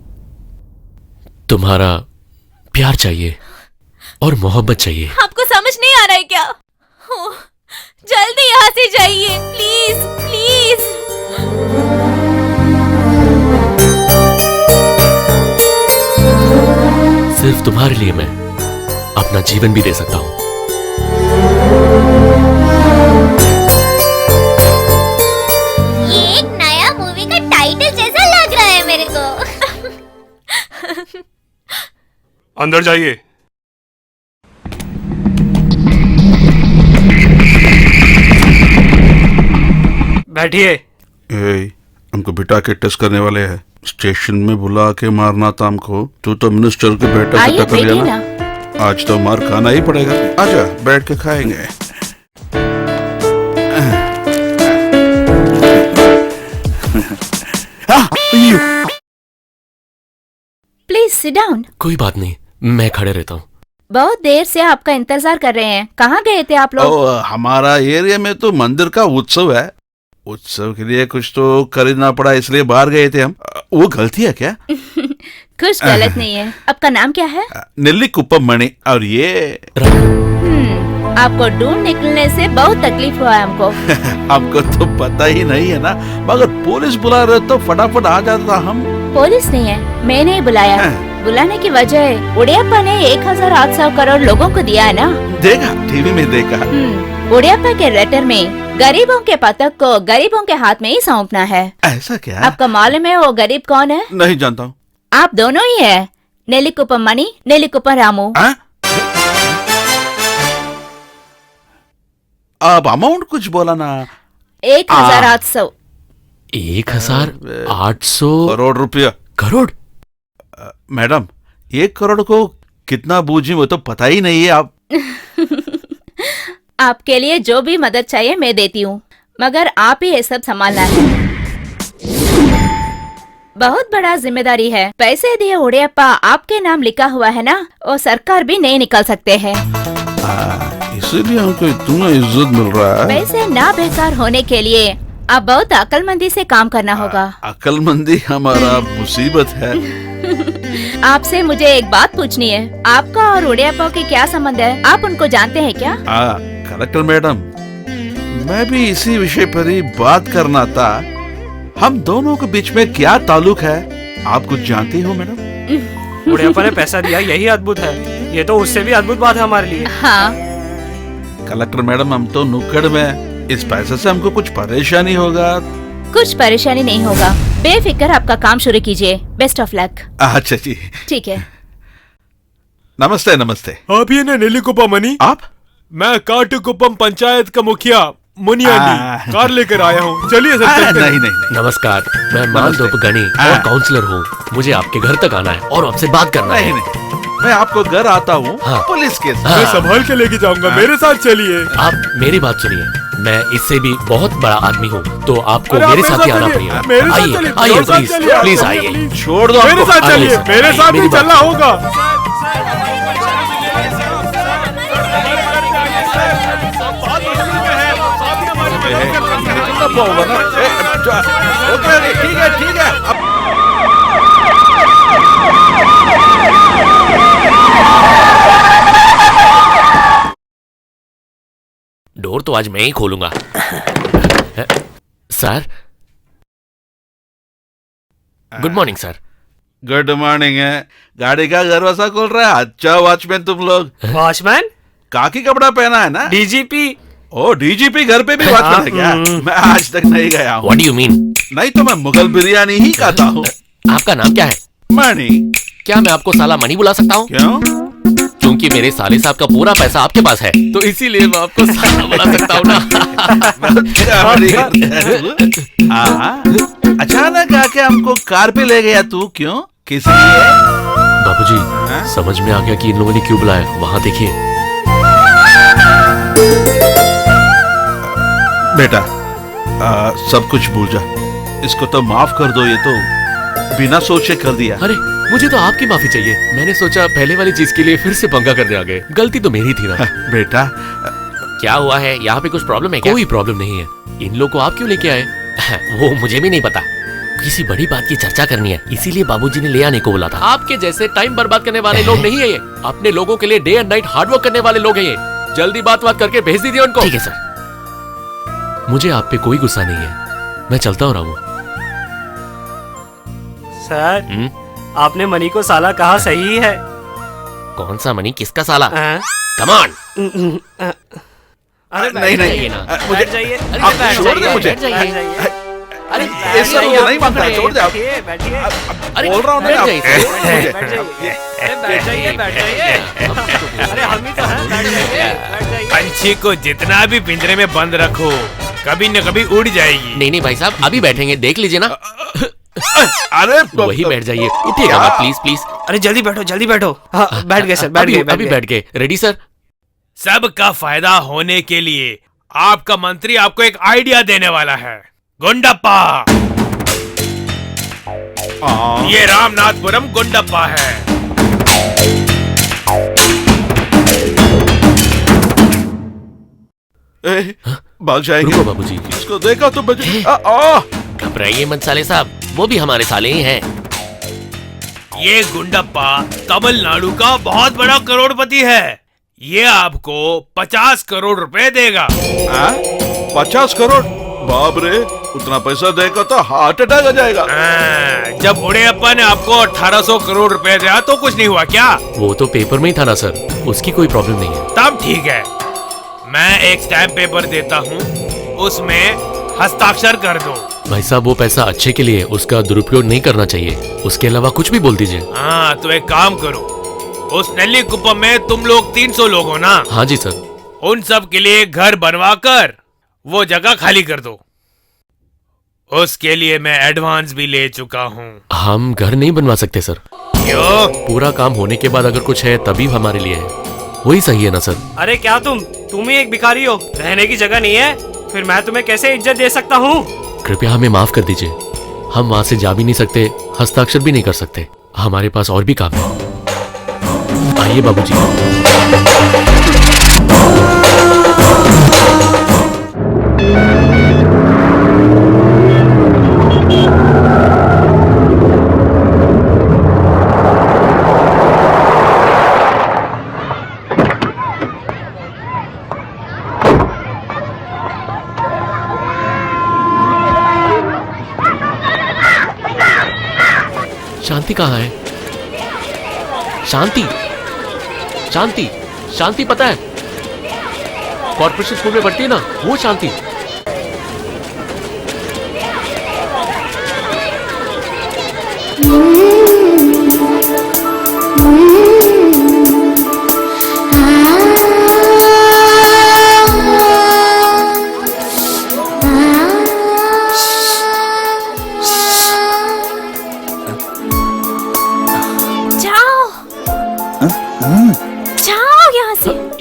तुम्हारा प्यार चाहिए और मोहब्बत चाहिए। आपको समझ नहीं आ रहा है क्या? ओह, जल्दी यहाँ से जाइए प्लीज प्लीज। सिर्फ तुम्हारे लिए मैं अपना जीवन भी दे सकता हूँ। ये एक नया मूवी का टाइटल जैसा लग रहा है मेरे को। अंदर जाइए। बैठिए। हमको बिठा के टेस्ट करने वाले हैं। स्टेशन में बुला के मारना था हमको। तू तो मिनिस्टर के बेटा से टक्कर लिया ना। आज तो मार खाना ही पड़ेगा। आजा, बैठ के खाएंगे। Sit down. कोई बात नहीं, मैं खड़े रहता हूँ। बहुत देर से आपका इंतजार कर रहे हैं। कहाँ गए थे आप लोग? हमारा एरिया में तो मंदिर का उत्सव है, उत्सव के लिए कुछ तो खरीदना पड़ा, इसलिए बाहर गए थे हम। वो गलती है क्या? कुछ गलत नहीं है। आपका नाम क्या है? नेल्ली कुप्पम मणि। और ये आपको ढूंढ निकलने से बहुत तकलीफ हुआ है हमको। आपको तो पता ही नहीं है ना, मगर पुलिस बुला रहे तो फटाफट आ जाता हम। पुलिस नहीं है, मैंने ही बुलाया। बुलाने की वजह उड़ियप्पा ने 1800 करोड़ लोगों को दिया है ना। देखा, टीवी में देखा। उड़ियप्पा के लेटर में गरीबों के पतक को गरीबों के हाथ में ही सौंपना है। ऐसा क्या? आपको मालूम है वो गरीब कौन है? नहीं जानता हूँ। आप दोनों ही है, नेल्ली कुप्पम मणि, नेल्ली कुप्पम रामू। अब अमाउंट कुछ बोला ना। 1800। 1800 करोड़ रुपया। करोड़? मैडम, 1 करोड़ को कितना बूझी वो तो पता ही नहीं है। आप आपके लिए जो भी मदद चाहिए मैं देती हूँ, मगर आप ही ये सब संभालना है। बहुत बड़ा जिम्मेदारी है। पैसे दिए उड़ियप्पा आपके नाम लिखा हुआ है ना, वो सरकार भी नहीं निकाल सकते हैं। इसीलिए हमको इतना इज्जत मिल रहा है। पैसे ना बेकार होने के लिए आप बहुत अक्लमंदी से काम करना होगा। अक्लमंदी हमारा मुसीबत है। आपसे मुझे एक बात पूछनी है। आपका और उड़ियप्पा के क्या संबंध है? आप उनको जानते हैं क्या? कलेक्टर मैडम, मैं भी इसी विषय पर ही बात करना था। हम दोनों के बीच में क्या ताल्लुक है, आप कुछ जानती हो मैडम? उड़ियप्पा ने पैसा दिया, यही अद्भुत है। ये तो उससे भी अद्भुत बात है हमारे लिए। हाँ कलेक्टर मैडम, हम तो नुक्कड़ में, इस पैसे से हमको कुछ परेशानी होगा? कुछ परेशानी नहीं होगा, बेफिक्र आपका काम शुरू कीजिए। Best of luck. अच्छा जी, ठीक है। नमस्ते। नमस्ते। आप ये ना नेल्ली कुप्पम मणि? आप? मैं काटुकुप्पम पंचायत का मुखिया मुनियानी कार लेकर आया हूँ। चलिए सर चलते हैं। नहीं। नमस्कार, मैं मालदोप गणी और काउंसलर हूँ। मुझे आपके घर तक आना है और आपसे बात करना है। नहीं, मैं आपको घर आता हूँ पुलिस के साथ। मैं संभाल के लेके जाऊंगा, मेरे साथ चलिए। आप मेरी बात सुनिए, मैं इससे भी बहुत बड़ा आदमी हूँ, तो आपको मेरे साथ ही आना पड़ेगा। आइए प्लीज, प्लीज आइए। छोड़ दो, मेरे साथ चलिए, मेरे साथ ही चलना होगा। ठीक है। डोर तो आज मैं ही खोलूंगा। Sir, good morning sir. Good morning है। गाड़ी का दरवाजा खोल रहा है। अच्छा वॉचमैन तुम लोग। वॉचमैन? काकी कपड़ा पहना है ना? डीजीपी। ओ डीजीपी घर पे भी वॉचमैन है क्या? मैं आज तक नहीं गया हूँ। What do you mean? नहीं तो मैं मुगल बिरयानी ही खाता हूँ। आपका नाम क्या है? मणि। क्या मैं आपको साला मणि बुला सकता हूँ? क्यों? क्योंकि मेरे साले साहब का पूरा पैसा आपके पास है, तो इसीलिए मैं आपको साला बुला सकता हूँ ना। अचानक आके हमको कार पे ले गया तू, क्यों? किस लिए? बाबूजी, समझ में आ गया कि इन लोगों ने क्यों बुलाया। वहाँ देखिए। बेटा, सब कुछ भूल जा। इसको तो माफ कर दो, ये तो बिना सोचे कर दिया। अरे मुझे तो आपकी माफी चाहिए। मैंने सोचा पहले वाली चीज के लिए फिर से पंगा करने आ गए। गलती तो मेरी थी ना। बेटा, क्या हुआ है? यहाँ पे कुछ प्रॉब्लम है क्या? कोई प्रॉब्लम नहीं है। इन लोग को आप क्यों लेके आए? वो मुझे भी नहीं पता। किसी बड़ी बात की चर्चा करनी है, इसीलिए बाबूजी ने ले आने को बोला था। आपके जैसे टाइम बर्बाद करने वाले लोग नहीं है ये। अपने लोगों के लिए डे एंड नाइट हार्डवर्क करने वाले लोग हैं ये। जल्दी बात करके भेज दीजिए उनको। ठीक है सर। मुझे आप पे कोई गुस्सा नहीं है। मैं चलता हूँ रामू। सर, आपने मणि को साला कहा सही है। कौन सा मणि? किसका साला? Come on. अरे नहीं, मुझे जाइए। आप छोड़ दे मुझे। अरे ये सब मुझे नहीं मानता, छोड़ दे आप। बैठिए। बोल रहा हूँ ना, बैठ जाइए। अरे हम ही तो हैं। बैठ जाइए। पंछी को जितना भी पिंजरे में बंद रखो, कभी न कभी उड़ जाएगी। नहीं भाई साहब, अभी बैठेंगे, देख लीजिए ना। अरे वही बैठ जाइए, उठिएगा मत प्लीज प्लीज। अरे जल्दी बैठो। हाँ, बैठ गए सर, बैठ गए। अभी बैठ गए। Ready sir? सबका फायदा होने के लिए आपका मंत्री आपको एक आइडिया देने वाला है। गुंडप्पा, ये रामनाथपुरम गुंडप्पा है। भाग जाएंगे। रुको बाबूजी। इसको देखा तो बचे। घबराइए मत साले साहब, वो भी हमारे साले ही हैं। ये गुंडप्पा तमिलनाडु का बहुत बड़ा करोड़पति है। ये आपको 50 करोड़ रुपए देगा। 50 करोड़? बाप रे, उतना पैसा देगा तो हार्ट अटैक आ जाएगा। जब बुढ़ेप्पा ने आपको 1800 करोड़ रुपए दिया तो कुछ नहीं हुआ क्या? वो तो पेपर में ही था ना सर, उसकी कोई प्रॉब्लम नहीं है। तब ठीक है, मैं एक स्टैम्प पेपर देता हूँ, उसमें हस्ताक्षर कर दो। भाई साहब वो पैसा अच्छे के लिए, उसका दुरुपयोग नहीं करना चाहिए। उसके अलावा कुछ भी बोल दीजिए। हाँ तो एक काम करो, उस नल्ली कुप्पम में तुम लोग 300 लोग हो ना? हाँ जी सर। उन सब के लिए घर बनवा कर वो जगह खाली कर दो। उसके लिए मैं एडवांस भी ले चुका हूँ। हम घर नहीं बनवा सकते सर। क्यों? पूरा काम होने के बाद अगर कुछ है तभी हमारे लिए है, वही सही है ना सर? अरे क्या तुम ही एक भिखारी हो, रहने की जगह नहीं है, फिर मैं तुम्हें कैसे इज्जत दे सकता हूँ? कृपया हमें माफ कर दीजिए, हम वहाँ से जा भी नहीं सकते, हस्ताक्षर भी नहीं कर सकते, हमारे पास और भी काम है। आइए बाबूजी। शांति कहाँ है? शांति, शांति, शांति पता है? कॉर्पोरेशन स्कूल में पढ़ती है ना, वो शांति।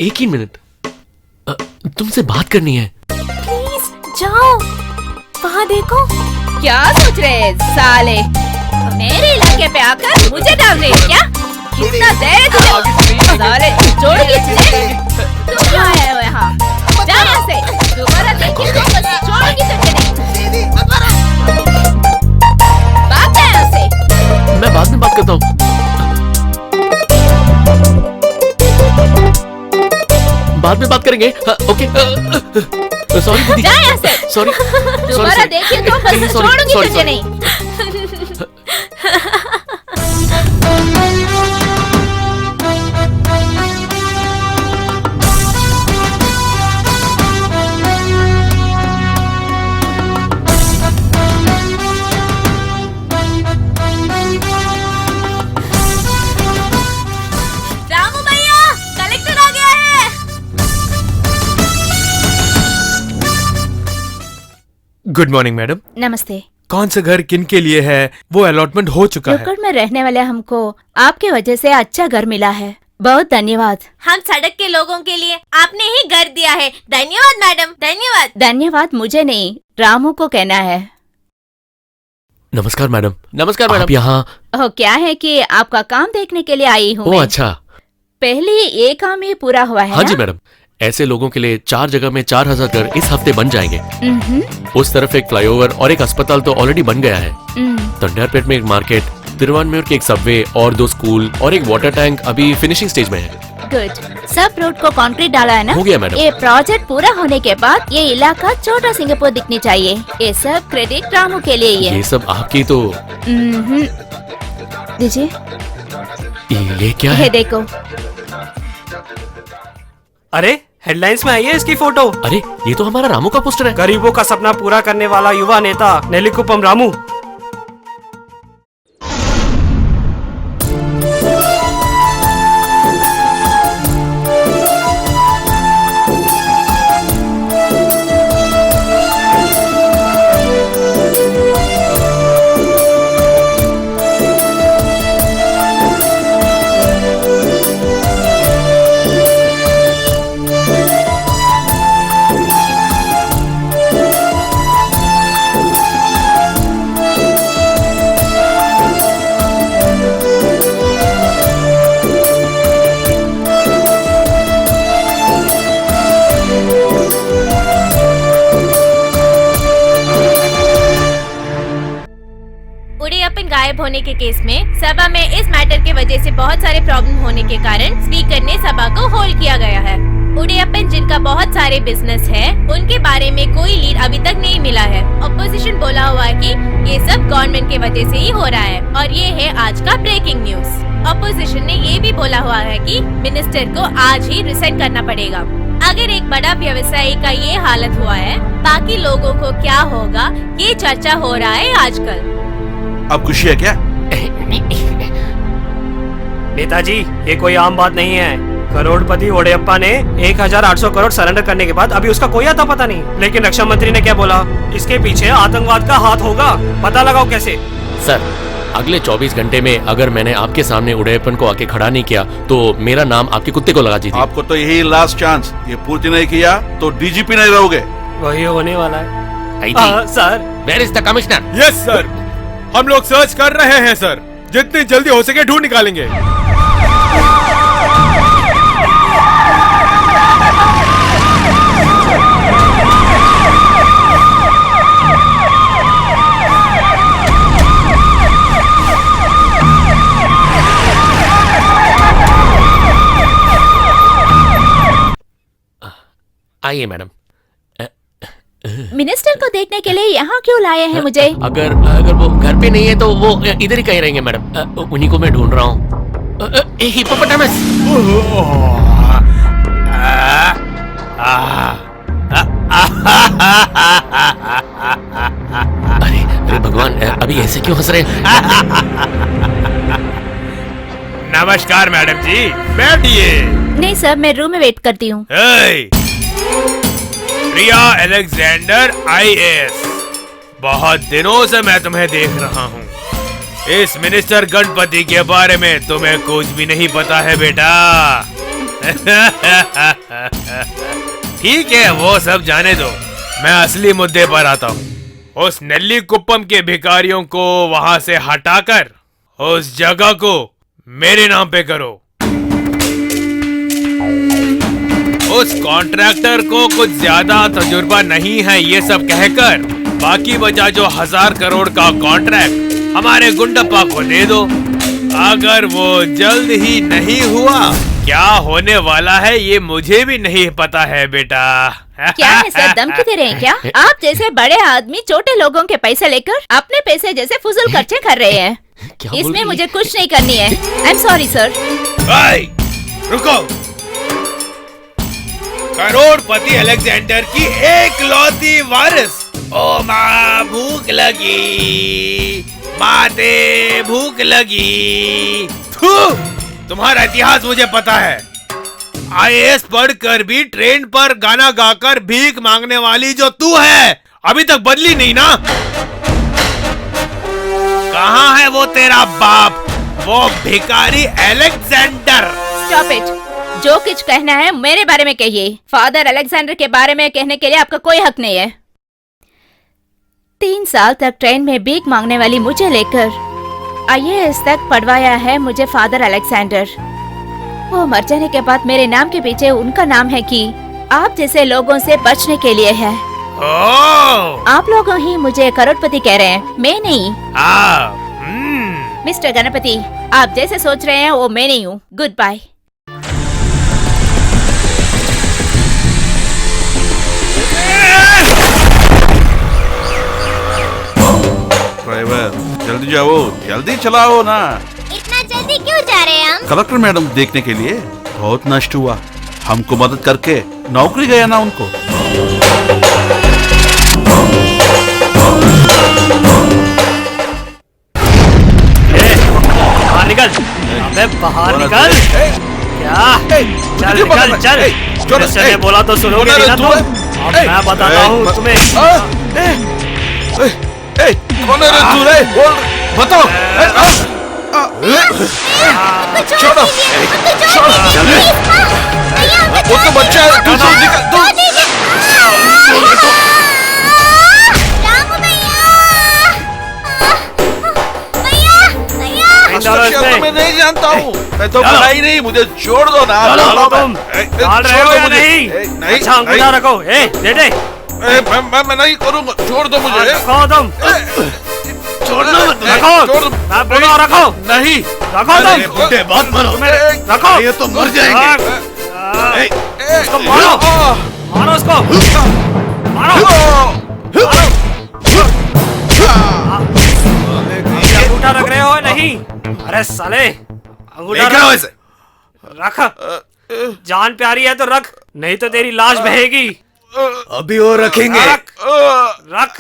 एक ही मिनट, तुमसे बात करनी है। प्लीज जाओ, वहाँ देखो। क्या सोच रहे हैं साले? मेरे इलाके पे आकर मुझे डाल रहे हैं क्या? कितना देर तुझे? साले छोड़ोगी तुझे? तू क्यों आया हो यहाँ? जा यहाँ से। दोबारा देखी तो बस छोड़ोगी तुझे नहीं। भाग जा यहाँ से। मैं बाद में बात करता हूँ। बाद में बात करेंगे। ओके। सॉरी दीदी। जा यहाँ से। सॉरी। दोबारा देखिए तो बस छोड़ूंगी तुझे नहीं। रामू भैया, कलेक्टर आ गया है। Good morning madam. नमस्ते। कौन सा घर किन के लिए है वो अलॉटमेंट हो चुका है? रोकड़ में रहने वाले हमको आपके वजह से अच्छा घर मिला है, बहुत धन्यवाद। हम सड़क के लोगों के लिए आपने ही घर दिया है। धन्यवाद मैडम, धन्यवाद। धन्यवाद मुझे नहीं, रामू को कहना है। नमस्कार मैडम। नमस्कार मैडम। आप यहाँ? ओह, क्या है कि आपका काम देखने के लिए आई हूँ। ओह अच्छा। पहले ये काम ही पूरा हुआ है हाँ जी ना? मैडम, ऐसे लोगों के लिए 4 जगह में 4000 घर इस हफ्ते बन जाएंगे। उस तरफ एक फ्लाईओवर और एक अस्पताल तो ऑलरेडी बन गया है। तंडारपेट में एक मार्केट, तिरुवानमेर के एक सबवे और 2 स्कूल और एक वाटर टैंक अभी फिनिशिंग स्टेज में है। गुड। सब रोड को कंक्रीट डाला है ना? हो गया मैडम। ये प्रोजेक्ट पूरा होने के बाद ये इलाका छोटा सिंगापुर दिखनी चाहिए। ये सब क्रेडिट रामू के लिए ही है। ये सब आपकी तो। दीजिए। ये क्या है? ये देखो। अरे हेडलाइंस में आई है इसकी फोटो। अरे ये तो हमारा रामू का पोस्टर है। गरीबों का सपना पूरा करने वाला युवा नेता नेल्लीकुप्पम रामू। रेप होने के केस में सभा में इस मैटर के वजह से बहुत सारे प्रॉब्लम होने के कारण स्पीकर ने सभा को होल्ड किया गया है। उड़ियप्पन जिनका बहुत सारे बिजनेस है, उनके बारे में कोई लीड अभी तक नहीं मिला है। ऑपोजिशन बोला हुआ है कि ये सब गवर्नमेंट के वजह से ही हो रहा है और ये है आज का ब्रेकिंग न्यूज। ऑपोजिशन ने ये भी बोला हुआ है कि मिनिस्टर को आज ही रिजाइन करना पड़ेगा। अगर एक बड़ा व्यवसायी का ये हालत हुआ है, बाकी लोगों को क्या होगा, ये चर्चा हो रहा है आजकल। अब खुशी है क्या? नेताजी, ये कोई आम बात नहीं है। करोड़पति ओडेयप्पा ने 1800 करोड़ सरेंडर करने के बाद अभी उसका कोई आता पता नहीं। लेकिन रक्षा मंत्री ने क्या बोला, इसके पीछे आतंकवाद का हाथ होगा, पता लगाओ कैसे। सर, अगले 24 घंटे में अगर मैंने आपके सामने उड़यप्पन को आके खड़ा नहीं किया तो मेरा नाम आपके कुत्ते को लगा दीजिए। आपको तो यही लास्ट चांस, ये पूर्ति नहीं किया तो डीजीपी नहीं रहोगे। वही होने वाला है। Sir, where is the commissioner? Yes sir, हम लोग सर्च कर रहे हैं सर, जितनी जल्दी हो सके ढूंढ निकालेंगे। आइए मैडम। मिनिस्टर को देखने के लिए यहाँ क्यों लाए हैं मुझे? अगर वो घर पे नहीं है तो वो इधर ही कहीं रहेंगे मैडम। उन्हीं को मैं ढूंढ रहा हूँ। हिप्पोपोटामस। अरे भगवान, अभी ऐसे क्यों हंस रहे हैं? नमस्कार मैडम जी, बैठिए। नहीं सर, मैं रूम में वेट करती हूँ। प्रिया अलेक्जेंडर आईएएस, बहुत दिनों से मैं तुम्हें देख रहा हूँ। इस मिनिस्टर गणपति के बारे में तुम्हें कुछ भी नहीं पता है बेटा। ठीक है, वो सब जाने दो, मैं असली मुद्दे पर आता हूँ। उस नेल्ली कुप्पम के भिखारियों को वहां से हटाकर उस जगह को मेरे नाम पे करो। उस कॉन्ट्रैक्टर को कुछ ज्यादा तजुर्बा नहीं है ये सब कहकर बाकी बचा जो 1000 करोड़ का कॉन्ट्रैक्ट हमारे गुंडप्पा को दे दो। अगर वो जल्द ही नहीं हुआ, क्या होने वाला है ये मुझे भी नहीं पता है बेटा। क्या है सर, धमकी दे रहे हैं क्या? आप जैसे बड़े आदमी छोटे लोगों के पैसे लेकर अपने पैसे जैसे फुजूल खर्चे कर रहे हैं। इसमें मुझे कुछ नहीं करनी है। I am sorry sir. रुको, करोड़पति अलेक्जेंडर की एकलौती वारिस। ओ माँ भूख लगी, माते भूख लगी। थू, तुम्हारा इतिहास मुझे पता है। आईएएस पढ़कर भी ट्रेन पर गाना गाकर भीख मांगने वाली जो तू है, अभी तक बदली नहीं ना? कहाँ है वो तेरा बाप, वो भिखारी अलेक्जेंडर? Stop it. जो कुछ कहना है मेरे बारे में कहिए। फादर अलेक्जेंडर के बारे में कहने के लिए आपका कोई हक नहीं है। 3 साल तक ट्रेन में भीख मांगने वाली मुझे लेकर आईएएस तक पढ़वाया है मुझे फादर अलेक्जेंडर। वो मर जाने के बाद मेरे नाम के पीछे उनका नाम है कि आप जैसे लोगों से बचने के लिए है। आप लोग ही मुझे करोड़पति कह रहे हैं, मैं नहीं। मिस्टर गणपति, आप जैसे सोच रहे हैं वो मैं नहीं हूँ। Good bye. ड्राइवर, जल्दी जाओ, जल्दी चलाओ ना। इतना जल्दी क्यों जा रहे हैं हम? कलेक्टर मैडम देखने के लिए। बहुत नष्ट हुआ, हमको मदद करके नौकरी गया ना उनको। बाहर निकल, अबे बाहर निकल। क्या? चल निकल, चल। मिनिस्टर ने बोला तो सुनोगे नहीं ना तुम? अब मैं बताता हूँ तुम्हें। कौन है रे तू रे? बोल, बताओ। छोड़ो, वो तो बच्चा है। तू निकल, तू। मैं नहीं जानता हूँ, मैं तो बड़ा ही नहीं, मुझे छोड़ दो ना। तुम रहे हो या नहीं? अच्छा अंगूठा रखो। दे दे। मैं नहीं करूँगा, छोड़ दो मुझे। रखो तुम। छोड़ना मत। रखो। छोड़। मैं बोल रहा हूँ, रखो। नहीं रखो अरे तुम। बुड्ढे बात मानो। रखो। ये तो मर जाएंगे। उसको मारो। मारो उसको। मारो। अंगूठा रख रहे हो नहीं? अरे साले अंगूठा क्या वैसे? रख। जान प्यारी है तो रख, नहीं तो तेरी लाश बहेगी। अभी वो रखेंगे। रख। रख।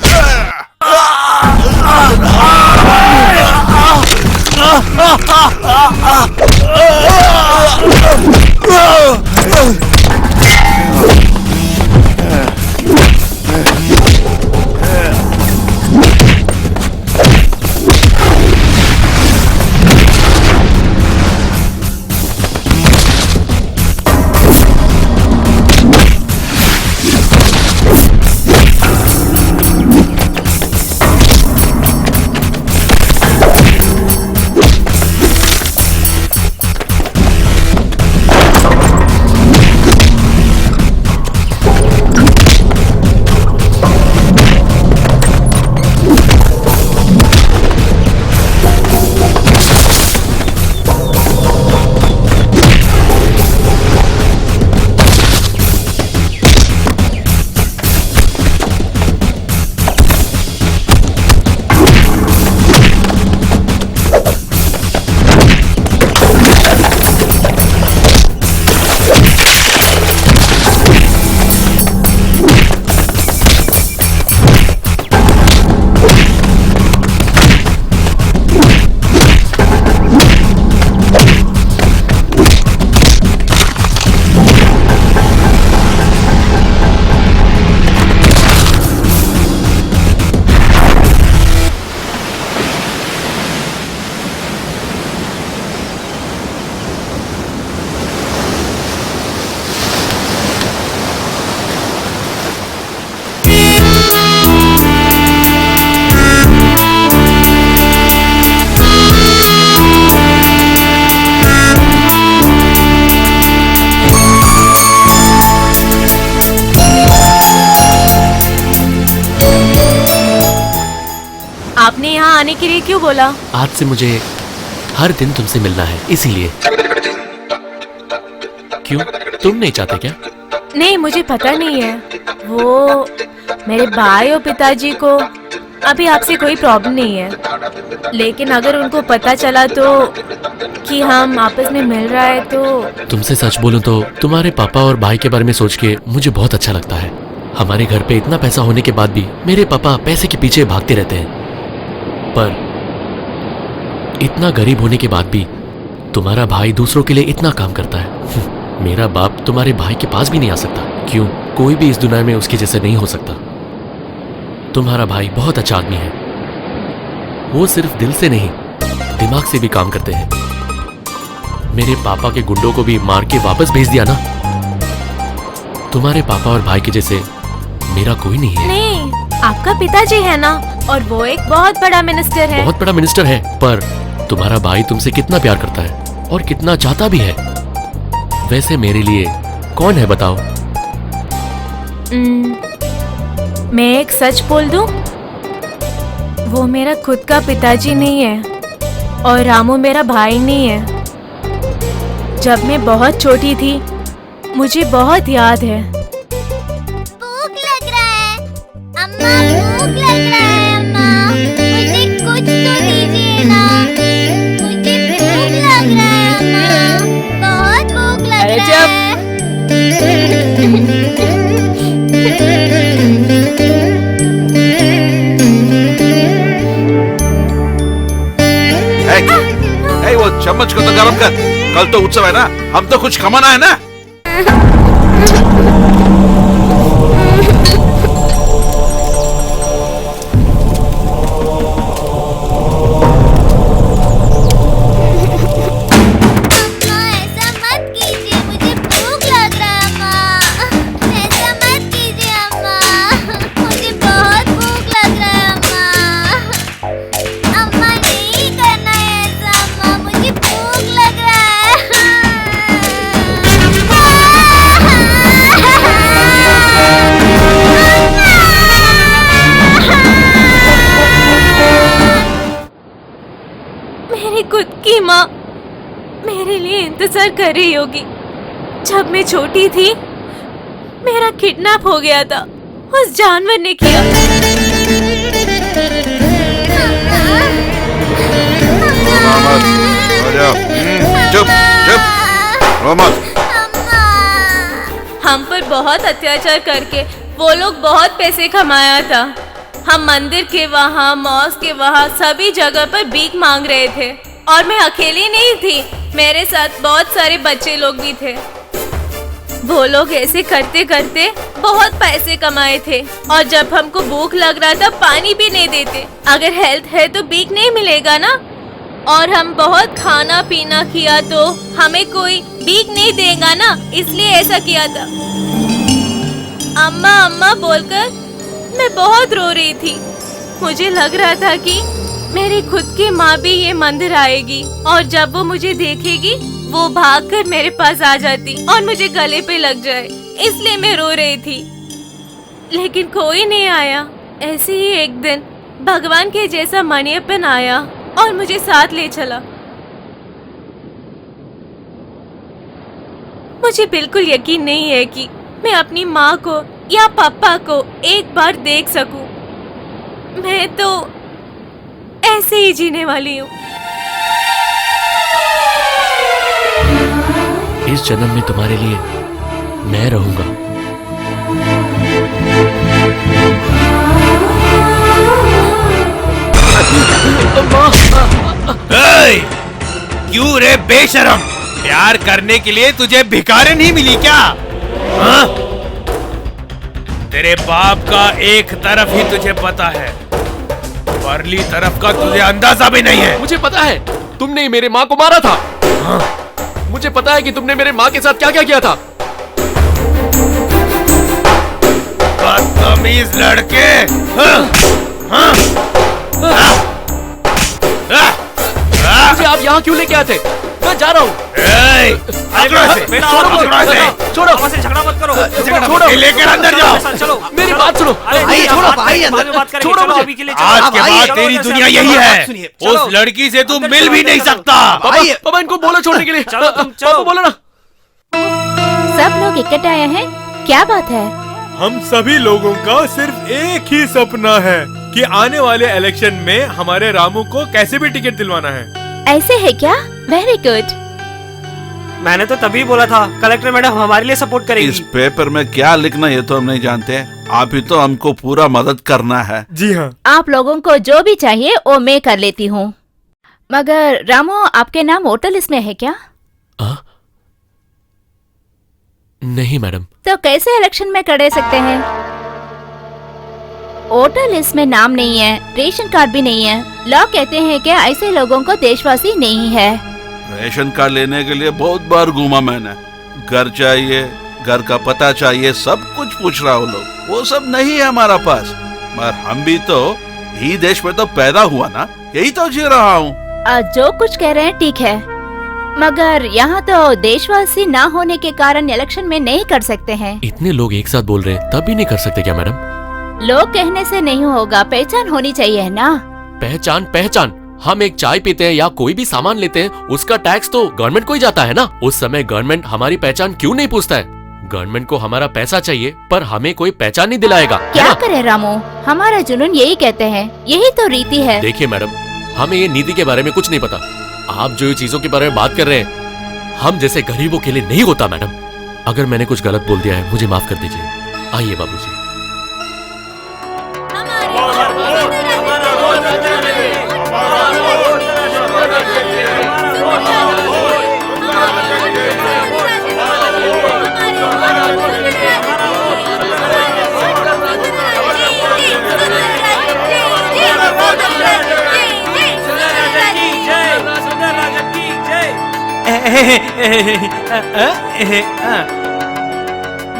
आपने यहाँ आने के लिए क्यों बोला? आज से मुझे हर दिन तुमसे मिलना है, इसीलिए। क्यों, तुम नहीं चाहते क्या? नहीं, मुझे पता नहीं है। वो मेरे भाई और पिताजी को अभी आपसे कोई प्रॉब्लम नहीं है, लेकिन अगर उनको पता चला तो कि हम आपस में मिल रहा है तो। तुमसे सच बोलूं तो तुम्हारे पापा और भाई के बारे में सोच के मुझे बहुत अच्छा लगता है। हमारे घर पे इतना पैसा होने के बाद भी मेरे पापा पैसे के पीछे भागते रहते हैं, पर इतना गरीब होने के बाद भी तुम्हारा भाई दूसरों के लिए इतना काम करता है। मेरा बाप तुम्हारे भाई के पास भी नहीं आ सकता। क्यों, कोई भी इस दुनिया में उसके जैसे नहीं हो सकता। तुम्हारा भाई बहुत अच्छा आदमी है। वो सिर्फ दिल से नहीं, दिमाग से भी काम करते हैं। मेरे पापा के गुंडों को भी मार के वापस भेज दिया ना। तुम्हारे पापा और भाई के जैसे मेरा कोई नहीं है। नहीं, आपका पिताजी है ना, और वो एक बहुत बड़ा मिनिस्टर है। बहुत बड़ा मिनिस्टर है, पर तुम्हारा भाई तुमसे कितना प्यार करता है और कितना चाहता भी है। वैसे मेरे लिए कौन है बताओ? मैं एक सच बोल दूं? वो मेरा खुद का पिताजी नहीं है, और रामू मेरा भाई नहीं है। जब मैं बहुत छोटी थी, मुझे बहुत याद है। भूख लग रहा है अम्मा, भूख लग रहा है अम्मा, मुझे कुछ तो दीजिए ना, मुझे भूख लग रहा है अम्मा, बहुत भूख लग रहा है। ए, वो चम्मच को तो गरम कर, कल तो उत्सव है ना, हम तो कुछ कमाना है ना। अम्मा इंतजार कर रही होगी। जब मैं छोटी थी मेरा किडनैप हो गया था, उस जानवर ने किया। चुप चुप रो मत। हम पर बहुत अत्याचार करके वो लोग बहुत पैसे कमाया था। हम मंदिर के वहाँ, मॉस्क के वहाँ सभी जगह पर भीख मांग रहे थे। और मैं अकेली नहीं थी, मेरे साथ बहुत सारे बच्चे लोग भी थे। वो लोग ऐसे करते करते बहुत पैसे कमाए थे और जब हमको भूख लग रहा था पानी भी नहीं देते। अगर हेल्थ है तो भीख नहीं मिलेगा ना। और हम बहुत खाना पीना किया तो हमें कोई भीख नहीं देगा ना, इसलिए ऐसा किया था। अम्मा अम्मा बोलकर मैं बहुत रो रही थी। मुझे लग रहा था कि मेरी खुद की माँ भी ये मंदिर आएगी और जब वो मुझे देखेगी वो भागकर मेरे पास आ जाती और मुझे गले पे लग जाए, इसलिए मैं रो रही थी। लेकिन कोई नहीं आया। ऐसे ही एक दिन भगवान के जैसा मणियप्पन आया और मुझे साथ ले चला। मुझे बिल्कुल यकीन नहीं है कि मैं अपनी माँ को या पापा को एक बार देख सकूं। मैं तो ऐसे ही जीने वाली हूँ। इस जन्म में तुम्हारे लिए मैं रहूंगा। क्यों रे बेशरम, प्यार करने के लिए तुझे भिखारी नहीं मिली क्या? हाँ? तेरे बाप का एक तरफ ही तुझे पता है, परली तरफ का तुझे अंदाजा भी नहीं है। मुझे पता है तुमने मेरे माँ को मारा था। हाँ? मुझे पता है कि तुमने मेरे माँ के साथ क्या क्या किया था। बदतमीज लड़के। हाँ? हाँ? मुझे आप यहाँ क्यों लेके आते? मैं जा रहा हूँ। छोड़ो, झगड़ा मत करो। छोड़ो, लेकर अंदर जाओ। चलो, मेरी बात सुनो। छोड़ो मुझे। आज के बाद तेरी दुनिया यही है। उस लड़की से तू मिल भी नहीं सकता। पापा इनको बोलो छोड़ने के लिए। पापा बोलो ना। सब लोग इकट्ठे आए हैं, क्या बात है? हम सभी लोगों का सिर्फ एक ही सपना है कि आने वाले इलेक्शन में हमारे रामू को कैसे भी टिकट दिलवाना है। ऐसे है क्या? Very good. मैंने तो तभी बोला था कलेक्टर मैडम हमारे लिए सपोर्ट करेगी। इस पेपर में क्या लिखना ये तो हम नहीं जानते। आप ही तो हमको पूरा मदद करना है। जी हाँ। आप लोगों को जो भी चाहिए वो मैं कर लेती हूँ। मगर रामू, आपके नाम वोटर लिस्ट में है क्या? नहीं मैडम। तो कैसे इलेक्शन में खड़े सकते हैं? वोटर लिस्ट में नाम नहीं है, रेशन कार्ड भी नहीं है। लोग कहते हैं कि ऐसे लोगों को देशवासी नहीं है। रेशन कार्ड लेने के लिए बहुत बार घूमा मैंने। घर चाहिए, घर का पता चाहिए, सब कुछ पूछ रहा हूँ लोग। वो सब नहीं है हमारा पास। मगर हम भी तो यही देश में तो पैदा हुआ ना, यही तो जी रहा हूँ। जो कुछ कह रहे हैं ठीक है, मगर यहाँ तो देशवासी ना होने के कारण इलेक्शन में नहीं कर सकते हैं। इतने लोग एक साथ बोल रहे हैं तब भी नहीं कर सकते क्या मैडम? लोग कहने से नहीं होगा, पहचान होनी चाहिए ना। पहचान पहचान, हम एक चाय पीते हैं या कोई भी सामान लेते हैं, उसका टैक्स तो गवर्नमेंट को ही जाता है ना। उस समय गवर्नमेंट हमारी पहचान क्यों नहीं पूछता है? गवर्नमेंट को हमारा पैसा चाहिए पर हमें कोई पहचान नहीं दिलाएगा। क्या करे रामू, हमारा जुनून यही कहते हैं, यही तो रीति है। देखिए मैडम, हमें ये नीति के बारे में कुछ नहीं पता। आप जो चीजों के बारे में बात कर रहे हैं, हम जैसे गरीबों के लिए नहीं होता मैडम। अगर मैंने कुछ गलत बोल दिया है मुझे माफ कर दीजिए। आइए बाबूजी।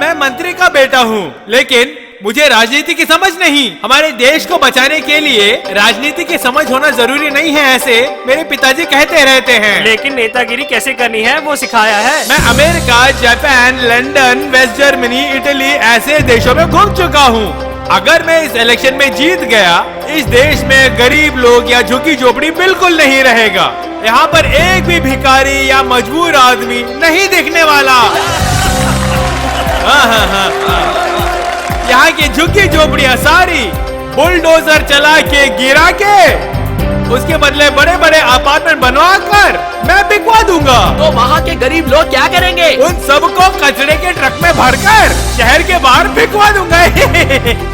मैं मंत्री का बेटा हूँ, लेकिन मुझे राजनीति की समझ नहीं। हमारे देश को बचाने के लिए राजनीति की समझ होना जरूरी नहीं है, ऐसे मेरे पिताजी कहते रहते हैं। लेकिन नेतागिरी कैसे करनी है वो सिखाया है। मैं America, Japan, London, West Germany, Italy ऐसे देशों में घूम चुका हूँ। अगर मैं इस इलेक्शन में जीत गया, इस देश में गरीब लोग या झुग्गी झोपड़ी बिल्कुल नहीं रहेगा। यहाँ पर एक भी भिखारी या मजबूर आदमी नहीं दिखने वाला। यहाँ की झुग्गी झोपड़ियाँ सारी बुलडोजर चला के गिरा के उसके बदले बड़े बड़े अपार्टमेंट बनवा कर मैं बिकवा दूंगा। तो वहाँ के गरीब लोग क्या करेंगे? उन सबको कचरे के ट्रक में भरकर शहर के बाहर बिकवा दूंगा।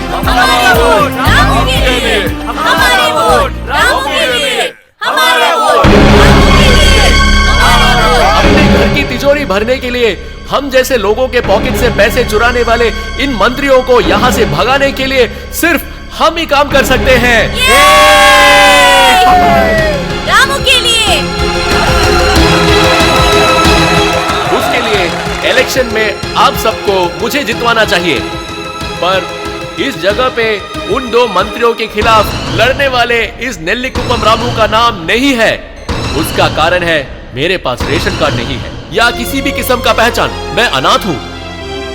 हमारे वोट रामू के लिए, हमारे वोट रामू के लिए, हमारे वोट रामू के लिए, हमारे वोट। अपने घर की तिजोरी भरने के लिए हम जैसे लोगों के पॉकेट से पैसे चुराने वाले इन मंत्रियों को यहाँ से भगाने के लिए सिर्फ हम ही काम कर सकते हैं। रामू के लिए। उसके लिए इलेक्शन में आप सबको मुझे जितवाना चाहिए, पर इस जगह पे उन दो मंत्रियों के खिलाफ लड़ने वाले इस नेल्लिकुप्पम रामू का नाम नहीं है। उसका कारण है मेरे पास रेशन कार्ड नहीं है या किसी भी किस्म का पहचान। मैं अनाथ हूँ।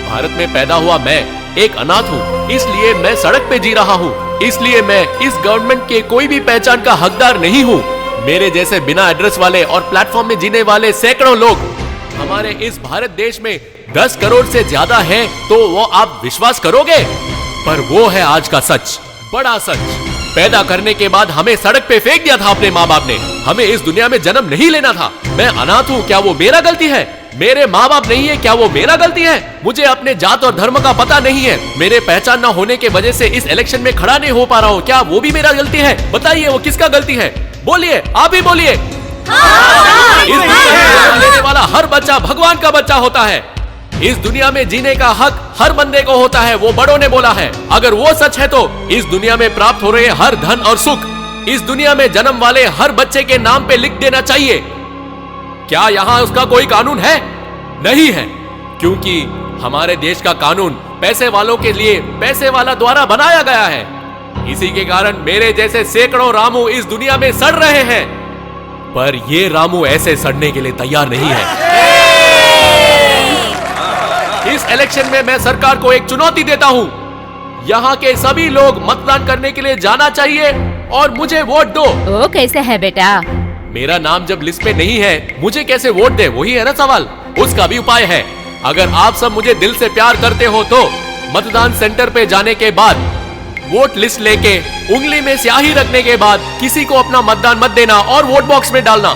भारत में पैदा हुआ मैं एक अनाथ हूँ, इसलिए मैं सड़क पे जी रहा हूँ। इसलिए मैं इस गवर्नमेंट के कोई भी पहचान का हकदार नहीं हूँ। मेरे जैसे बिना एड्रेस वाले और प्लेटफॉर्म में जीने वाले सैकड़ों लोग हमारे इस भारत देश में 10 करोड़ से ज्यादा हैं, तो वो आप विश्वास करोगे? पर वो है आज का सच, बड़ा सच। पैदा करने के बाद हमें सड़क पे फेंक दिया था अपने माँ बाप ने। हमें इस दुनिया में जन्म नहीं लेना था। मैं अनाथ हूँ, क्या वो मेरा गलती है? मेरे माँ बाप नहीं है, क्या वो मेरा गलती है? मुझे अपने जात और धर्म का पता नहीं है। मेरे पहचान न होने के वजह से इस इलेक्शन में खड़ा नहीं हो पा रहा हूँ, क्या वो भी मेरा गलती है? बताइए वो किसका गलती है? बोलिए, आप ही बोलिए। इस दुनिया में जन्म लेने वाला हर बच्चा भगवान का बच्चा होता है। इस दुनिया में जीने का हक हर बंदे को होता है, वो बड़ों ने बोला है। अगर वो सच है तो इस दुनिया में प्राप्त हो रहे हर धन और सुख इस दुनिया में जन्म वाले हर बच्चे के नाम पे लिख देना चाहिए। क्या यहाँ उसका कोई कानून है? नहीं है, क्योंकि हमारे देश का कानून पैसे वालों के लिए पैसे वाला द्वारा बनाया गया है। इसी के कारण मेरे जैसे सैकड़ों रामू इस दुनिया में सड़ रहे हैं, पर ये रामू ऐसे सड़ने के लिए तैयार नहीं है। इस इलेक्शन में मैं सरकार को एक चुनौती देता हूँ। यहाँ के सभी लोग मतदान करने के लिए जाना चाहिए और मुझे वोट दो। वो कैसे है बेटा? मेरा नाम जब लिस्ट में नहीं है, मुझे कैसे वोट दे? वही है ना सवाल। उसका भी उपाय है। अगर आप सब मुझे दिल से प्यार करते हो तो मतदान सेंटर पे जाने के बाद वोट लिस्ट लेके उंगली में स्याही रखने के बाद किसी को अपना मतदान मत देना और वोट बॉक्स में डालना।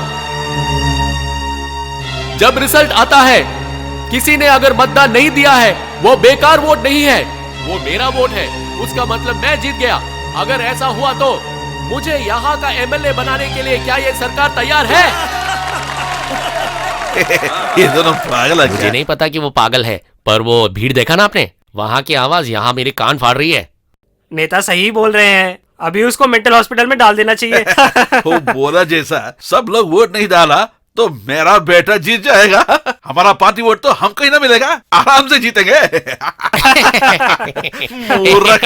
जब रिजल्ट आता है, किसी ने अगर मतदान नहीं दिया है, वो बेकार वोट नहीं है, वो मेरा वोट है। उसका मतलब मैं जीत गया। अगर ऐसा हुआ तो मुझे यहाँ का एमएलए बनाने के लिए क्या ये सरकार तैयार है? ये दोनों पागल है। मुझे नहीं पता कि वो पागल है, पर वो भीड़ देखा ना आपने? वहाँ की आवाज यहाँ मेरे कान फाड़ रही है। नेता सही बोल रहे हैं, अभी उसको मेंटल हॉस्पिटल में डाल देना चाहिए। वो बोला जैसा सब लोग वोट नहीं डाला तो मेरा बेटा जीत जाएगा। हमारा पार्टी वोट तो हमको ही ना मिलेगा, आराम से जीतेंगे। मूर्ख।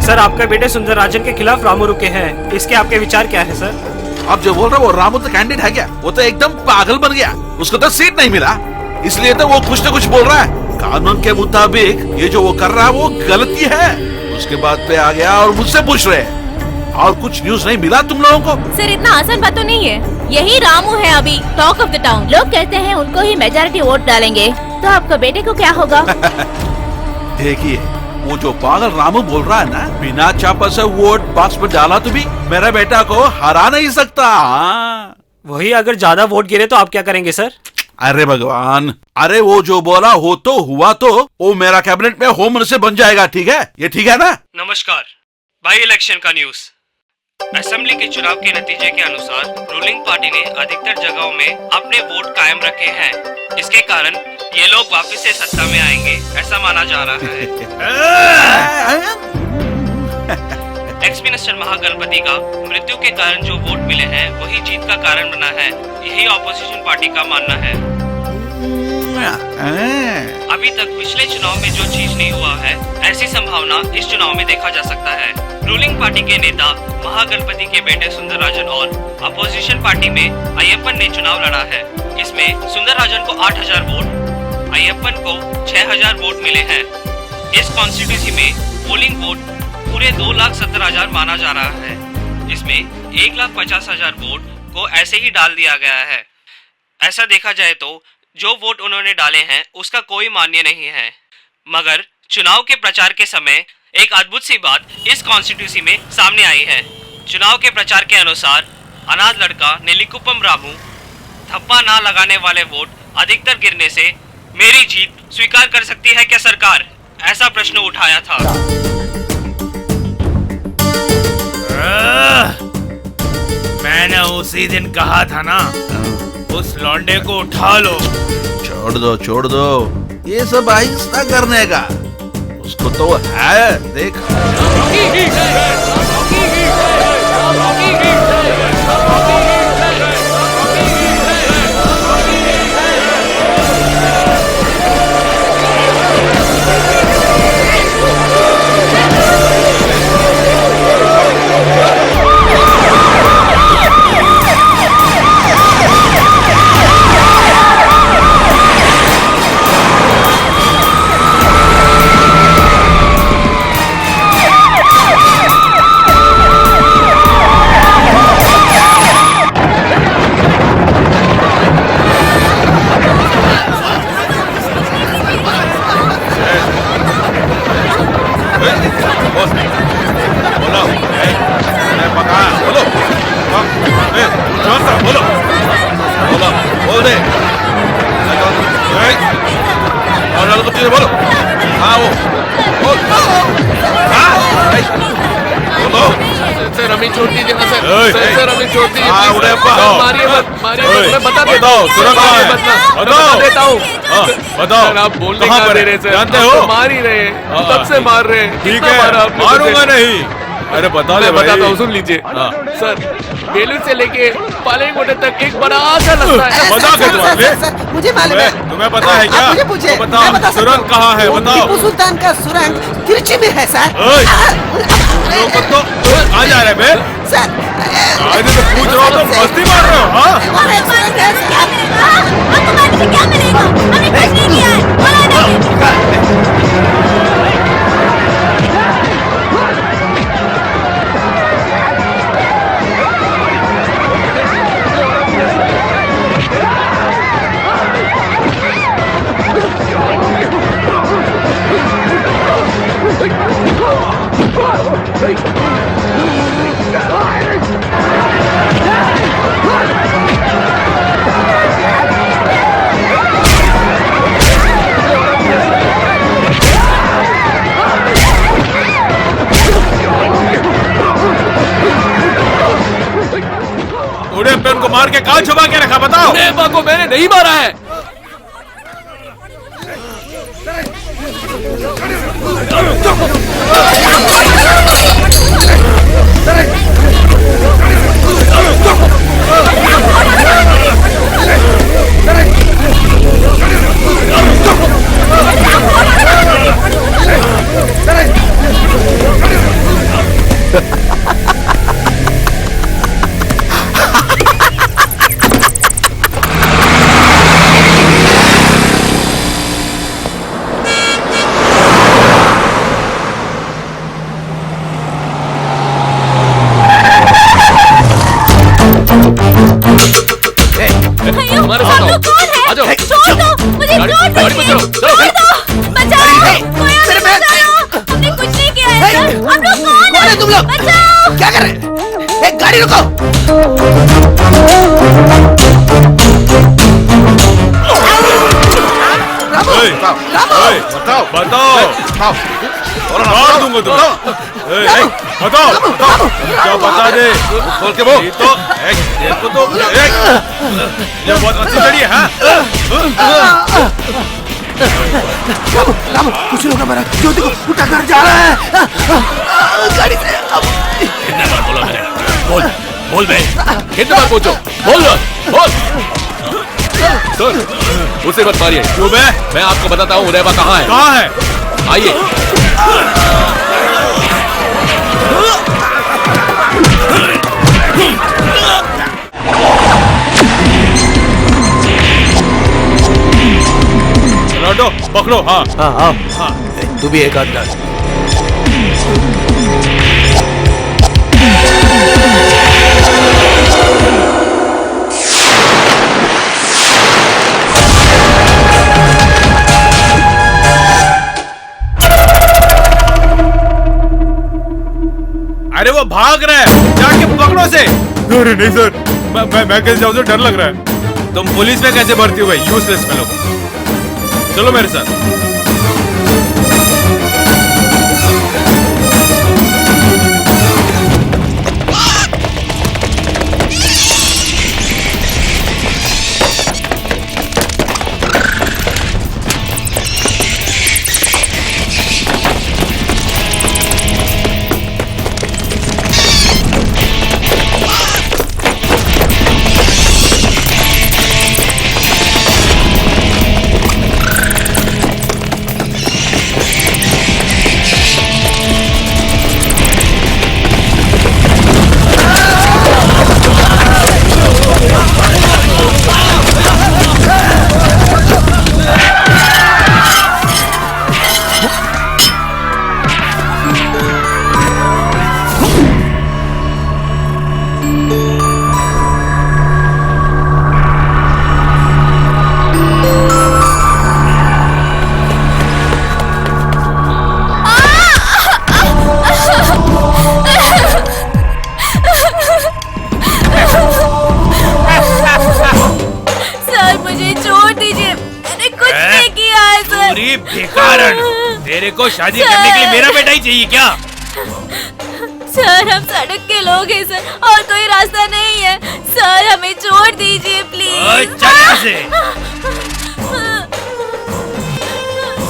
सर, आपके बेटे सुंदर राजन के खिलाफ रामू रुके हैं, इसके आपके विचार क्या है सर? आप जो बोल रहे हो वो रामू तो कैंडिडेट है क्या? वो तो एकदम पागल बन गया। उसको तो सीट नहीं मिला, इसलिए तो वो कुछ न कुछ बोल रहा है। कानून के मुताबिक ये जो वो कर रहा है वो गलती है। उसके बाद पे आ गया और मुझसे पूछ रहे हैं। और कुछ न्यूज नहीं मिला तुम लोगों को? सर, इतना आसान बात तो नहीं है। यही रामू है अभी टॉक ऑफ द टाउन। लोग कहते हैं उनको ही मेजॉरिटी वोट डालेंगे, तो आपके बेटे को क्या होगा? देखिए, वो जो पागल रामू बोल रहा है ना, बिना चापा से वोट बॉक्स में डाला तो भी मेरा बेटा को हरा नहीं सकता। वही अगर ज्यादा वोट गिरे तो आप क्या करेंगे सर? अरे भगवान, अरे वो जो बोला हो तो हुआ, तो वो मेरा कैबिनेट में होम मिनिस्टर बन जाएगा। ठीक है, ये ठीक है ना? नमस्कार। बाई इलेक्शन का न्यूज। असेंबली के चुनाव के नतीजे के अनुसार रूलिंग पार्टी ने अधिकतर जगहों में अपने वोट कायम रखे हैं। इसके कारण ये लोग वापस से सत्ता में आएंगे, ऐसा माना जा रहा है। एक्स मिनिस्टर महागणपति का मृत्यु के कारण जो वोट मिले हैं वही जीत का कारण बना है, यही ऑपोजिशन पार्टी का मानना है। अभी तक पिछले चुनाव में जो चीज नहीं हुआ है, ऐसी संभावना इस चुनाव में देखा जा सकता है। रूलिंग पार्टी के नेता महागणपति के बेटे सुंदरराजन और अपोजिशन पार्टी में अय्यप्पन ने चुनाव लड़ा है। इसमें सुंदरराजन को 8,000 वोट, अय्यप्पन को 6,000 वोट मिले हैं। इस कॉन्स्टिट्यूंसी में पोलिंग वोट पूरे 2,70,000 माना जा रहा है। इसमें 1,50,000 वोट को ऐसे ही डाल दिया गया है। ऐसा देखा जाए तो जो वोट उन्होंने डाले हैं उसका कोई मान्य नहीं है। मगर चुनाव के प्रचार के समय एक अद्भुत सी बात इस कॉन्स्टिट्यूंसी में सामने आई है। चुनाव के प्रचार के अनुसार अनाथ लड़का नेल्लिकुप्पम रामू थप्पा ना लगाने वाले वोट अधिकतर गिरने से मेरी जीत स्वीकार कर सकती है क्या सरकार? ऐसा प्रश्न उठाया था। मैंने उसी दिन कहा था ना, उस लौंडे को उठा लो। छोड़ दो ये सब आहिस्ता करने का। उसको तो है देख। आप बोलने कहाँ दे रहे जानते हो? मार ही रहे, तब से मार रहे। ठीक है, मारूंगा नहीं। अरे बता दे, बताता हूँ, सुन लीजिए। सर, बेलूर से लेके पालेकोटे तक एक बड़ा सा रास्ता है। बता के सर, मुझे मालूम है। तुम्हें पता है क्या? मुझे पूछे, तो बताओ, सुरंग कहाँ है? बताओ। टीपू सुल्तान का सुरंग तिरुचि में है सर। कहाँ जा रहे बे? सर तो पूछ रहा हूँ तो मस्ती मार रहे हो? हाँ? क्या मिलेगा? हमने कुछ नहीं किया है। पेन को मार के कहाँ छुपा के रखा? बताओ। नेबा को मैंने नहीं मारा है। क्या कर रहे हैं? एक गाड़ी रुको। बताओ मार दूंगा तुम। बताओ क्या बता दे, बोल के बोल। तो ये बहुत अच्छी लड़ी है। रामू कुछ लोग हमारा ज्योति को उठा कर जा रहा है गाड़ी से। कितने बार बोला मैंने? बोल बे, कितने बार पूछो? बोल। सर, उसे मत मारिए। क्यों बे? मैं आपको बताता हूँ उदयबा कहाँ है। कहाँ है? आइए। पकड़ो। हाँ। तू भी एक हाथ डाल। अरे वो भाग रहा है, जाके पकड़ो से। अरे नहीं सर, मैं कैसे जाऊँ, डर लग रहा है। तुम पुलिस में कैसे भर्ती हुए, यूजलेस फेलो। चलो मेरे साथ। तेरे को शादी करने के लिए मेरा बेटा ही चाहिए क्या? सर हम सड़क के लोग हैं सर, और कोई रास्ता नहीं है सर, हमें छोड़ दीजिए प्लीज। चल यहाँ से।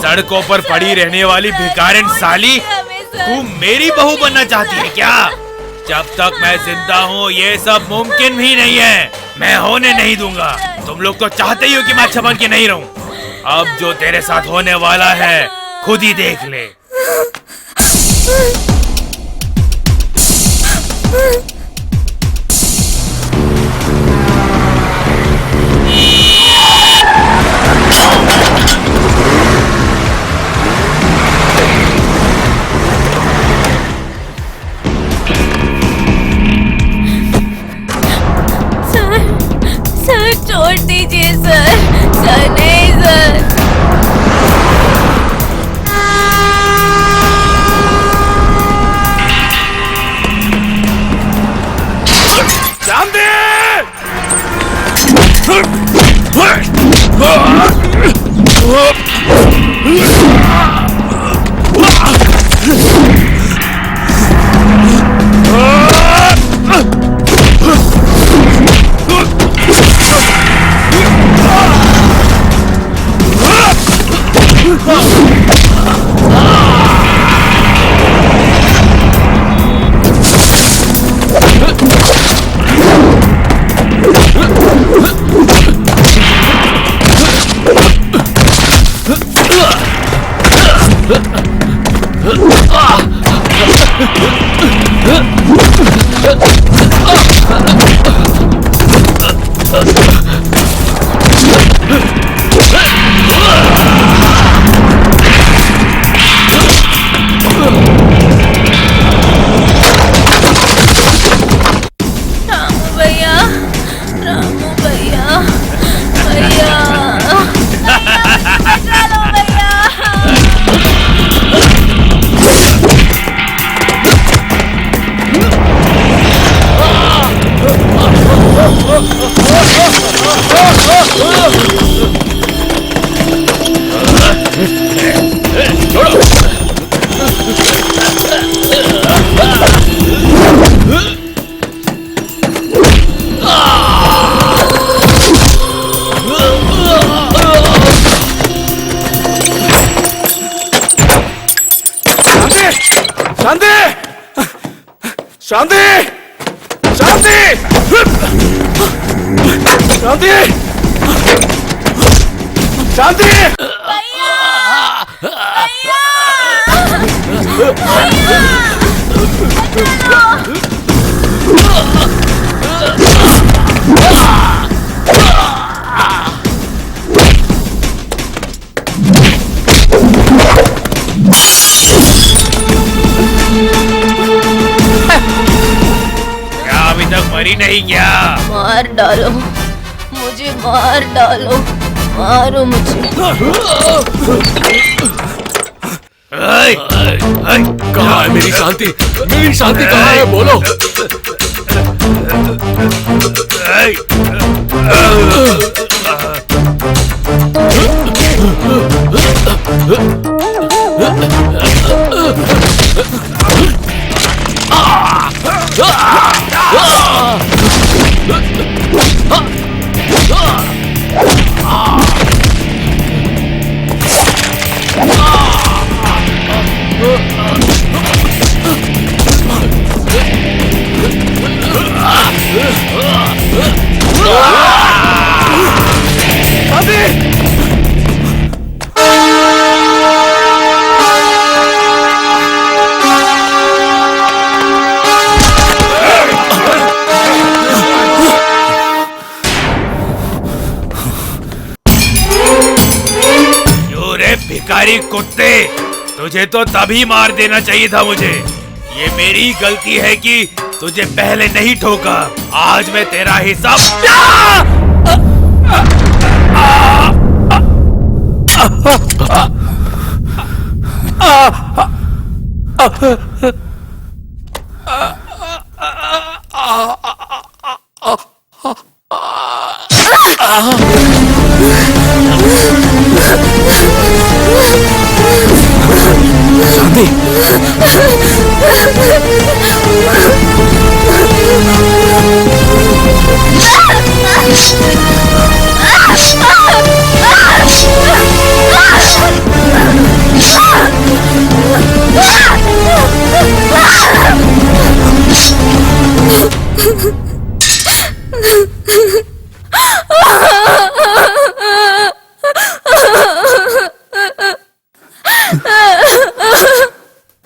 सड़कों पर पड़ी रहने वाली भिखारिन साली, तू मेरी बहू बनना चाहती है क्या? जब तक मैं जिंदा हूँ ये सब मुमकिन ही नहीं है, मैं होने नहीं दूंगा। तुम लोग तो चाहते ही हो कि मैं अच्छा बन के नहीं रहूं। अब जो तेरे साथ होने वाला है खुद ही देख ले। सर छोड़ दीजिए सर नहीं सर। शांति! शांति! शांति! शांति! मरी नहीं क्या? मार डालो, मुझे मार डालो, मारो मुझे। कहाँ है मेरी शांति? मेरी शांति कहाँ है? बोलो। भिखारी कुत्ते, तुझे तो तभी मार देना चाहिए था मुझे। ये मेरी गलती है कि तुझे पहले नहीं ठोका। आज मैं तेरा हिसाब। शांति